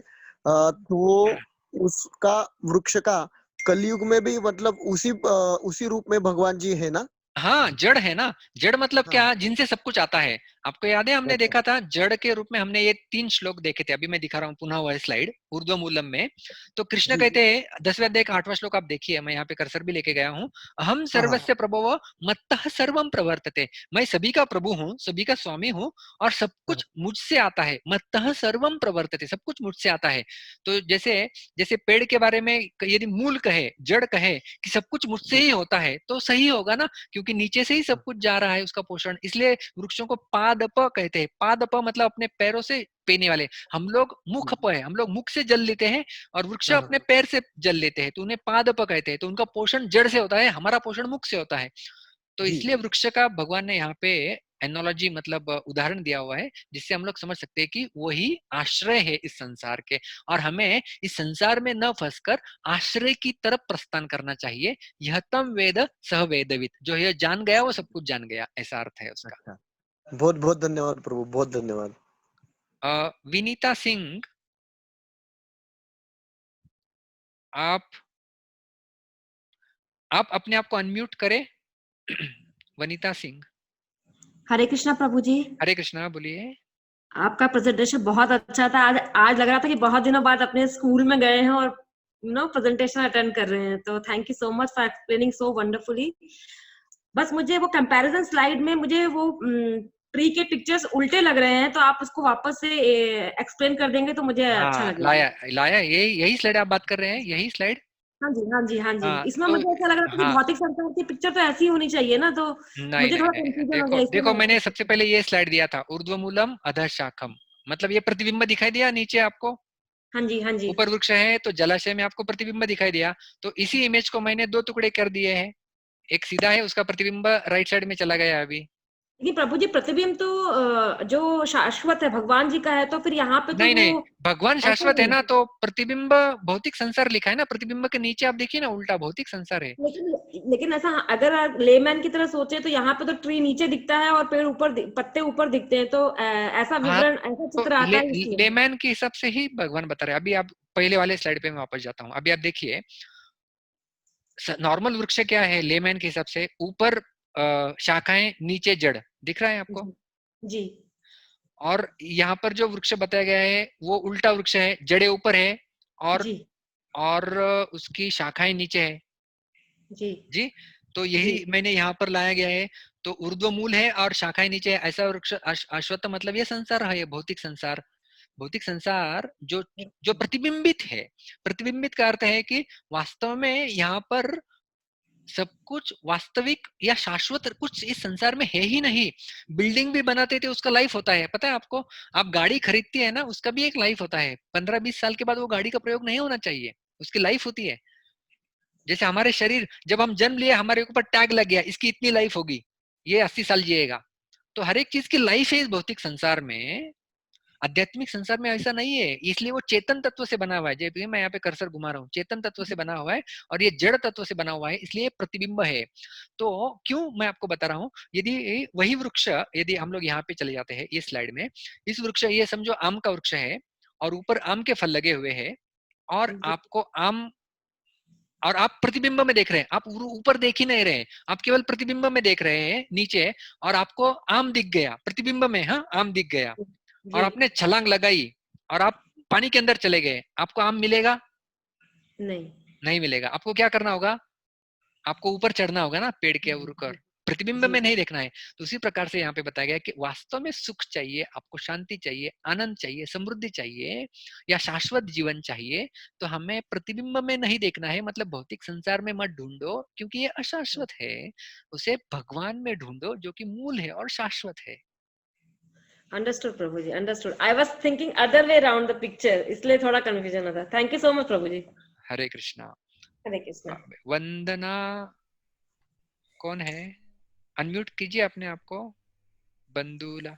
तो उसका वृक्ष का कलयुग में भी मतलब उसी रूप में भगवान जी है ना? हाँ, जड़ है ना। जड़ मतलब हाँ, क्या, जिनसे सब कुछ आता है। आपको याद है हमने अच्छा। देखा था जड़ के रूप में, हमने ये 3 श्लोक देखे थे। अभी मैं दिखा रहा हूँ पुनः वह स्लाइड ऊर्ध्व मूलम में। तो कृष्ण जी। कहते हैं 10वें अध्याय का 8वां श्लोक, आप देखिए, मैं यहाँ पे कर्सर भी लेके गया हूँ। अहम हाँ, हाँ। सर्वस्य प्रभवो मत्तः सर्वम प्रवर्तते। मैं सभी का प्रभु हूँ, सभी का स्वामी हूँ, और सब हाँ, कुछ मुझसे आता है। मत्तः सर्वम प्रवर्तते, सब कुछ मुझसे आता है। तो जैसे जैसे पेड़ के बारे में यदि मूल कहे, जड़ कहे कि सब कुछ मुझसे जी। ही होता है, तो सही होगा ना, क्योंकि नीचे से ही सब कुछ जा रहा है उसका पोषण। इसलिए वृक्षों को पादप कहते हैं। पादप मतलब अपने पैरों से पीने वाले। हम लोग मुख प है, हम लोग मुख से जल लेते हैं, और वृक्ष हाँ, अपने हाँ। पैर से जल लेते हैं, तो उन्हें पादप कहते हैं। तो उनका पोषण जड़ से होता है, हमारा पोषण मुख से होता है। तो जी। इसलिए वृक्ष का भगवान ने यहाँ पे एनोलॉजी मतलब उदाहरण दिया हुआ है, जिससे हम लोग समझ सकते हैं कि वही आश्रय है इस संसार के, और हमें इस संसार में न फंसकर आश्रय की तरफ प्रस्थान करना चाहिए। यह तम वेद सह वेदविद, जो यह जान गया वो सब कुछ जान गया, ऐसा अर्थ है उसका। अच्छा। बहुत-बहुत धन्यवाद प्रभु, बहुत धन्यवाद। विनीता सिंह, आप अपने आप को अनम्यूट करें। वनीता सिंह। हरे कृष्णा प्रभु जी। हरे कृष्णा, बोलिए। आपका प्रेजेंटेशन बहुत अच्छा था। आज आज लग रहा था कि बहुत दिनों बाद अपने स्कूल में गए हैं और प्रेजेंटेशन अटेंड कर रहे हैं। तो thank you so much for explaining so wonderfully. बस मुझे वो कंपैरिजन स्लाइड में मुझे वो ट्री के पिक्चर्स उल्टे लग रहे हैं, तो आप उसको वापस से एक्सप्लेन कर देंगे तो मुझे अच्छा हाँ, लगेगा। लाया लाया, यही स्लाइड आप बात कर रहे हैं, यही स्लाइड। हाँ जी, हाँ जी, हाँ जी। हाँ, इसमें तो मुझे ऐसा लग रहा था कि हाँ, भौतिक संसार की पिक्चर तो ऐसी होनी चाहिए ना, तो नहीं मुझे नहीं थोड़ा नहीं, कंफ्यूजन हो देखो गया इसलिए देखो, मैंने सबसे मैं। पहले ये स्लाइड दिया था, ऊर्ध्व मूलम अधः शाखम। मतलब ये प्रतिबिंब दिखाई दिया नीचे आपको, हाँ जी, हाँ जी। ऊपर वृक्ष है तो जलाशय में आपको प्रतिबिंब दिखाई दिया। तो इसी इमेज को मैंने 2 टुकड़े कर दिए हैं, एक सीधा है, उसका प्रतिबिंब राइट साइड में चला गया अभी। लेकिन प्रभु जी प्रतिबिंब तो जो शाश्वत है भगवान जी का है, तो फिर यहाँ पे तो नहीं वो नहीं, भगवान ऐसा शाश्वत है नहीं। ना, तो प्रतिबिंब भौतिक संसार लिखा है ना, प्रतिबिंब के नीचे आप देखिए ना, उल्टा भौतिक संसार है। लेकिन ऐसा अगर लेमैन की तरह सोचे तो यहाँ पे तो ट्री नीचे दिखता है और पेड़ ऊपर पत्ते ऊपर दिखते हैं, तो ऐसा हाँ, विवरण ऐसा तो चित्र आता है इसलिए। लेमैन के हिसाब से ही भगवान बता रहे हैं। अभी आप पहले वाले स्लाइड पे मैं वापस जाता हूँ। अभी आप देखिए, नॉर्मल वृक्ष क्या है लेमैन के हिसाब से, ऊपर शाखाएं, नीचे जड़, दिख रहा है आपको। जी, जी, और यहाँ पर जो वृक्ष बताया गया है वो उल्टा वृक्ष है, जड़े ऊपर है, और जी, और उसकी शाखाएं नीचे है। जी, जी, तो जी, यही मैंने यहाँ पर लाया गया है। तो ऊर्ध्व मूल है और शाखाएं नीचे है, ऐसा वृक्ष अश्वत्थ मतलब ये संसार है, ये भौतिक संसार। भौतिक संसार जो जो प्रतिबिंबित है। प्रतिबिंबित का अर्थ है कि वास्तव में यहाँ पर सब कुछ वास्तविक या शाश्वत कुछ इस संसार में है ही नहीं। बिल्डिंग भी बनाते थे, उसका लाइफ होता है, पता है आपको। आप गाड़ी खरीदती है ना, उसका भी एक लाइफ होता है। 15-20 साल के बाद वो गाड़ी का प्रयोग नहीं होना चाहिए, उसकी लाइफ होती है। जैसे हमारे शरीर, जब हम जन्म लिए हमारे ऊपर टैग लग गया, इसकी इतनी लाइफ होगी, ये 80 साल जिएगा। तो हर एक चीज की लाइफ है इस भौतिक संसार में। आध्यात्मिक संसार में ऐसा नहीं है, इसलिए वो चेतन तत्व से बना हुआ है। जय मैं यहाँ पे कर्सर घुमा रहा हूँ, चेतन तत्व से बना हुआ है और ये जड़ तत्व से बना हुआ है, इसलिए प्रतिबिंब है। तो क्यों मैं आपको बता रहा हूँ, यदि वही वृक्ष, यदि हम लोग यहाँ पे चले जाते हैं इस स्लाइड में, इस वृक्ष, ये समझो आम का वृक्ष है और ऊपर आम के फल लगे हुए हैं और आपको आम, और आप प्रतिबिंब में देख रहे हैं, आप ऊपर देख ही नहीं रहे हैं, आप केवल प्रतिबिंब में देख रहे हैं नीचे, और आपको आम दिख गया प्रतिबिंब में, हाँ आम दिख गया, और आपने छलांग लगाई और आप पानी के अंदर चले गए, आपको आम मिलेगा? नहीं मिलेगा। आपको क्या करना होगा? आपको ऊपर चढ़ना होगा ना, पेड़ के ऊपर, प्रतिबिंब में नहीं देखना है। तो उसी प्रकार से यहाँ पे बताया गया कि वास्तव में सुख चाहिए, आपको शांति चाहिए, आनंद चाहिए, समृद्धि चाहिए या शाश्वत जीवन चाहिए, तो हमें प्रतिबिंब में नहीं देखना है, मतलब भौतिक संसार में मत ढूंढो क्योंकि ये अशाश्वत है, उसे भगवान में ढूंढो जो कि मूल है और शाश्वत है। Understood Prabhu ji, understood. I was thinking other way around the picture, इसलिए थोड़ा कंफ्यूजन होता। Thank you so much Prabhu ji. Hare Krishna. Hare Krishna. Vandana कौन है? अनम्यूट कीजिए अपने आप को, बंदूला।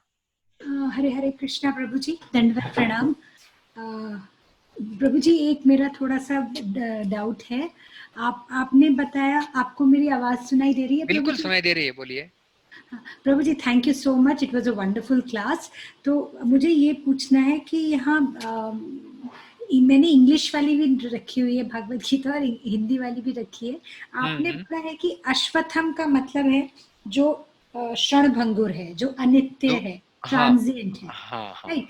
हरे हरे कृष्णा प्रभु जी, दंडवत प्रणाम। प्रभु जी, एक मेरा थोड़ा सा डाउट है। आपने बताया, आपको मेरी आवाज सुनाई दे रही है? बिल्कुल सुनाई दे रही है, बोलिए। Prabhu ji, thank you so much, it was a wonderful class. तो मुझे ये पूछना है कि यहाँ मैंने इंग्लिश वाली भी रखी हुई है भागवत गीता और हिंदी वाली भी रखी है। आपने पढ़ा है कि अश्वत्थम का मतलब है जो क्षणभंगुर है, जो अनित्य है, ट्रांजिएंट है, राइट?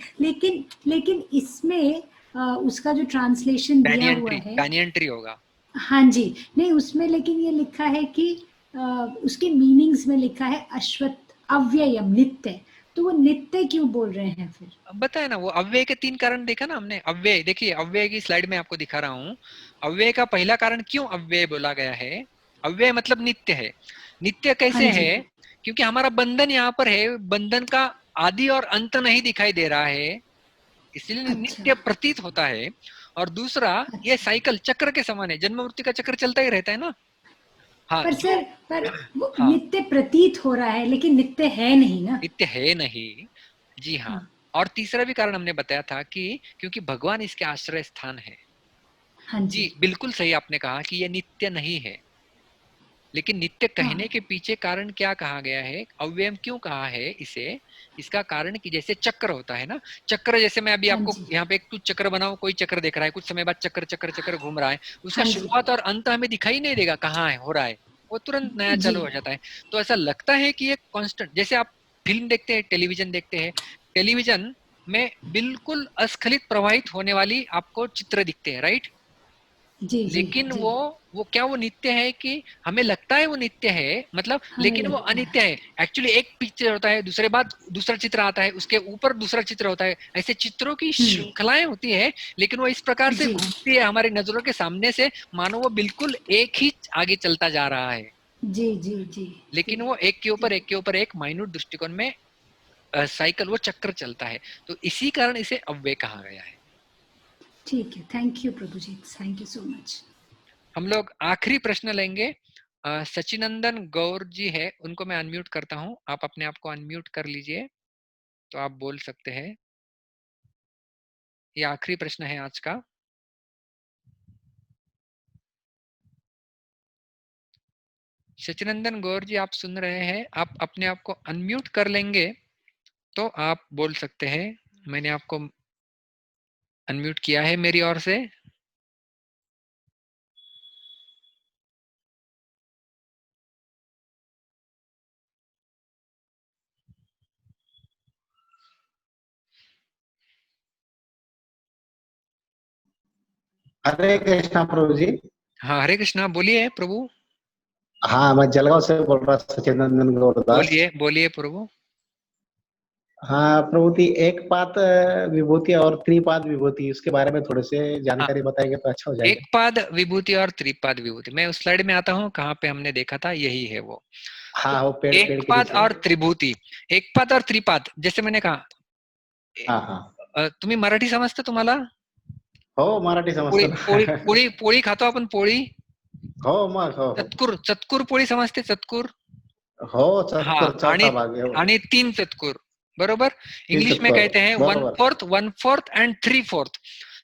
लेकिन इसमें उसका जो ट्रांसलेशन दिया हुआ है, गानियंट्री होगा। हाँ जी, नहीं उसमें, लेकिन ये लिखा है कि उसके मीनिंग्स में लिखा है अश्वत्थ अव्ययम, नित्य। तो वो नित्य क्यों बोल रहे हैं फिर? बताया ना, वो अव्यय के 3 कारण देखा ना हमने। अव्यय देखिए, अव्यय की स्लाइड में आपको दिखा रहा हूँ। अव्यय का पहला कारण क्यों अव्यय बोला गया है? अव्यय मतलब नित्य है। नित्य कैसे है? क्योंकि हमारा बंधन यहाँ पर है, बंधन का आदि और अंत नहीं दिखाई दे रहा है, इसलिए नित्य प्रतीत होता है। और दूसरा, ये साइकिल चक्र के समान है, जन्म मृत्यु का चक्र चलता ही रहता है ना। हाँ, पर सर, पर वो नित्य प्रतीत हो रहा है लेकिन नित्य है नहीं ना। नित्य है नहीं, जी हाँ। और तीसरा भी कारण हमने बताया था कि क्योंकि भगवान इसके आश्रय स्थान है। हाँ जी, बिल्कुल सही आपने कहा कि ये नित्य नहीं है, लेकिन नित्य कहने के पीछे कारण क्या कहा गया है, अव्ययम क्यों कहा है इसे? इसका कारण कि जैसे चक्र होता है ना, चक्र, जैसे मैं अभी आपको यहाँ पे एक चक्र बनाऊं, कोई चक्र देख रहा है, कुछ समय बाद चक्र चक्र चक्र घूम रहा है, उसका शुरुआत और अंत हमें दिखाई नहीं देगा कहाँ है, हो रहा है, वो तुरंत नया चालू हो जाता है। तो ऐसा लगता है कि ये कांस्टेंट, जैसे आप फिल्म देखते हैं, टेलीविजन देखते हैं, टेलीविजन में बिल्कुल अस्खलित प्रवाहित होने वाली आपको चित्र दिखते हैं, राइट? लेकिन वो क्या वो नित्य है? कि हमें लगता है वो नित्य है, मतलब, लेकिन वो अनित्य है। एक्चुअली एक पिक्चर होता है, दूसरे बाद दूसरा चित्र आता है, उसके ऊपर दूसरा चित्र होता है, ऐसे चित्रों की श्रृंखलाएं होती है, लेकिन वो इस प्रकार से घूमती है हमारी नजरों के सामने से, मानो वो बिल्कुल एक ही आगे चलता जा रहा है। जी जी जी। लेकिन वो एक के ऊपर एक माइन्यूट दृष्टिकोण में साइकिल, वो चक्र चलता है। तो इसी कारण इसे अव्यय कहा गया है। ठीक है, thank you Prabhu ji, thank you so much. हम लोग आखिरी प्रश्न लेंगे। सचिनंदन गौर जी है, उनको मैं अनम्यूट करता हूं, आप अपने आप को अनम्यूट कर लीजिए तो आप बोल सकते हैं। ये आखिरी प्रश्न है आज का। सचिनंदन गौर जी, आप सुन रहे हैं? आप अपने आप को अनम्यूट कर लेंगे तो आप बोल सकते हैं। मैंने आपको अनम्यूट किया है मेरी ओर से। हरे कृष्णा प्रभु जी। हाँ, हरे कृष्णा, बोलिए प्रभु। हाँ, मैं जलगांव से बोल रहा, सचिनंदन गौरदास। बोलिए प्रभु। हाँ प्रभु जी, एक पाद विभूति और त्रिपाद विभूति, उसके बारे में थोड़े से जानकारी बताएंगे तो अच्छा हो जाएगा। एक पाद विभूति और त्रिपाद विभूति, मैं उस स्लाइड में आता हूँ, कहाँ पे हमने देखा था, यही है वो। हाँ, वो पेड़ एक पाद और त्रिभूति, एक पाद और त्रिपाद, जैसे मैंने कहा। हाँ। तुम्ही मराठी समजतं तुम्हाला? हो, मराठी समजतो। पोळी खातो आपण, पोळी। हो मग, हो। चतकुर पोळी समजते? चतकुर. हो, चतकुर चौथा भाग आहे. आणि 3 चतकुर. बरोबर. इंग्लिश में कहते हैं बरोबर. 1/4 एंड 3/4.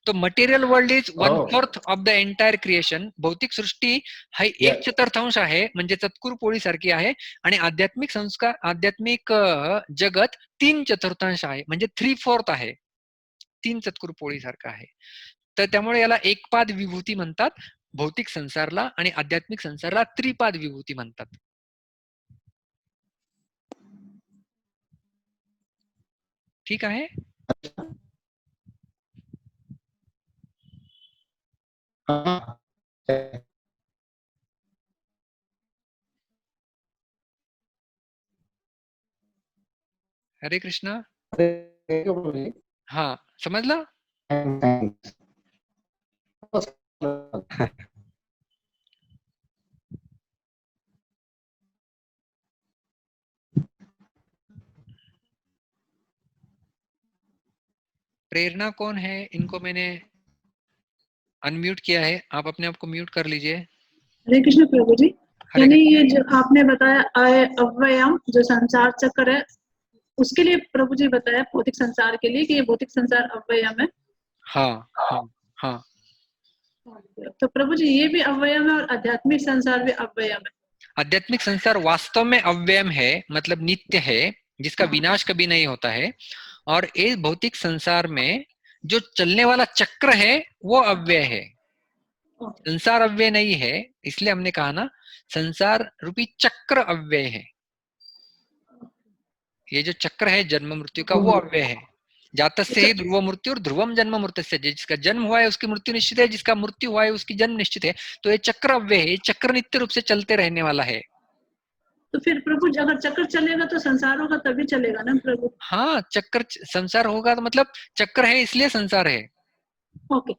तो मटेरियल वर्ल्ड इज हो. 1/4 ऑफ द एंटायर क्रिएशन. भौतिक सृष्टी हा एक Yes. चतुर्थांश आहे, म्हणजे चतकुर पोळी सारखी आहे. आणि आध्यात्मिक जगत 3/4 आहे, म्हणजे 3/4 आहे. 3 चतकुर पोळी सारखं आहे. तर त्यामुळे याला एकपाद विभूती म्हणतात भौतिक संसारला, आणि आध्यात्मिक संसारला त्रिपाद विभूती म्हणतात. ठीक आहे. हाँ. हरे कृष्णा. Thank you, प्रभुजी. हाँ, समझला. Thanks. प्रेरणा कौन है? इनको मैंने अनम्यूट किया है, आप अपने आप को म्यूट कर लीजिए. हरे कृष्ण प्रभु जी. हरे यानी कृष्ण. ये जो आपने बताया अव्ययम जो संसार चक्र है, उसके लिए प्रभु जी बताया भौतिक संसार के लिए कि ये भौतिक संसार अव्ययम है. हाँ हाँ हाँ. तो प्रभु जी ये भी अव्ययम है और आध्यात्मिक संसार भी अव्ययम है. आध्यात्मिक संसार वास्तव में अव्ययम है, मतलब नित्य है, जिसका विनाश कभी नहीं होता है. और इस भौतिक संसार में जो चलने वाला चक्र है वो अव्यय है. संसार अव्यय नहीं है, इसलिए हमने कहा ना संसार रूपी चक्र अव्यय है. ये जो चक्र है जन्म मृत्यु का वो अव्यय है. जातस्य ही ध्रुव मृत्यु और ध्रुवम जन्म मृत्यस्य. जिसका जन्म हुआ है उसकी मृत्यु निश्चित है, जिसका मृत्यु हुआ है उसकी जन्म निश्चित है. तो ये चक्र अव्यय है, ये चक्र नित्य रूप से चलते रहने वाला है. तो फिर प्रभु जी अगर चक्र चलेगा तो संसार होगा तभी चलेगा ना प्रभु. हाँ, चक्र संसार होगा तो मतलब चक्र है इसलिए संसार है. ओके.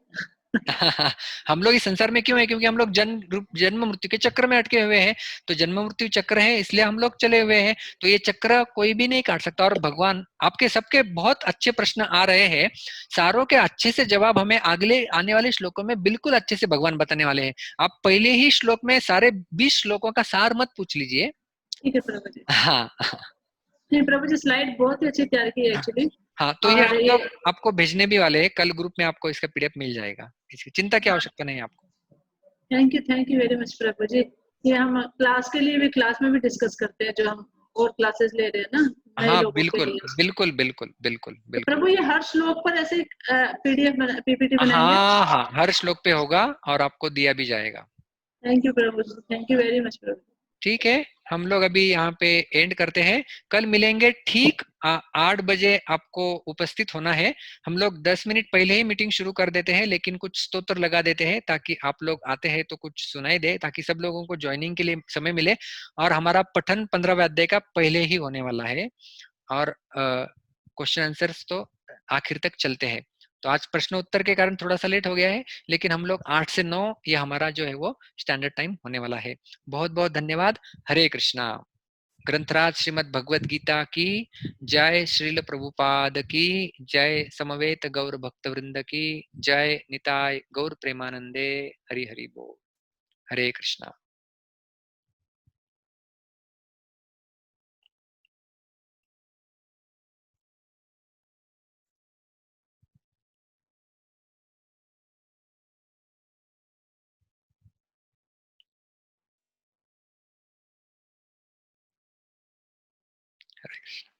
हम लोग इस संसार में क्यों है? क्योंकि हम लोग जन्म मृत्यु के चक्र में अटके हुए हैं. तो जन्म मृत्यु चक्र है इसलिए हम लोग चले हुए हैं. तो ये चक्र कोई भी नहीं काट सकता. और भगवान आपके सबके बहुत अच्छे प्रश्न आ रहे हैं, सारों के अच्छे से जवाब हमें अगले आने वाले श्लोकों में बिल्कुल अच्छे से भगवान बताने वाले हैं. आप पहले ही श्लोक में सारे 20 श्लोकों का सार मत पूछ लीजिए. ठीक है प्रभु जी. हाँ नहीं प्रभु जी स्लाइड बहुत ही अच्छी तैयार की है एक्चुअली. हाँ. तो ये और हम ये लोग आपको भेजने भी वाले हैं. कल ग्रुप में आपको इसका पीडीएफ मिल जाएगा. इसकी चिंता की आवश्यकता नहीं है आपको. Thank you very much Prabhu जी. ये हम क्लास के लिए भी क्लास में भी डिस्कस करते हैं जो हम और क्लासेस ले रहे हैं ना नए हाँ, लोगों के बिल्कुल लिए. बिल्कुल बिल्कुल बिल्कुल तो बिल्कुल. प्रभु ये हर श्लोक पर ऐसे पीडीएफ पीपीटी बनाएंगे. हाँ हाँ, हर श्लोक पे होगा और आपको दिया भी जाएगा. Thank you Prabhu ji. Thank you very much Prabhu. ठीक है, हम लोग अभी यहाँ पे एंड करते हैं. कल मिलेंगे ठीक 8 बजे. आपको उपस्थित होना है. हम लोग 10 मिनट पहले ही मीटिंग शुरू कर देते हैं, लेकिन कुछ स्तोत्र लगा देते हैं ताकि आप लोग आते हैं तो कुछ सुनाई दे, ताकि सब लोगों को ज्वाइनिंग के लिए समय मिले. और हमारा पठन 15वें अध्याय का पहले ही होने वाला है. और क्वेश्चन आंसर्स तो आखिर तक चलते हैं. तो आज प्रश्न उत्तर के कारण थोड़ा सा लेट हो गया है, लेकिन हम लोग 8 से 9 ये हमारा जो है वो स्टैंडर्ड टाइम होने वाला है. बहुत बहुत धन्यवाद. हरे कृष्णा. ग्रंथराज श्रीमद् भगवद गीता की जय. श्रील प्रभुपाद की जय. समवेत गौर भक्त वृंद की जय. निताय गौर प्रेमानंदे. हरि हरि बोल. हरे कृष्णा. हरे कृष्णा.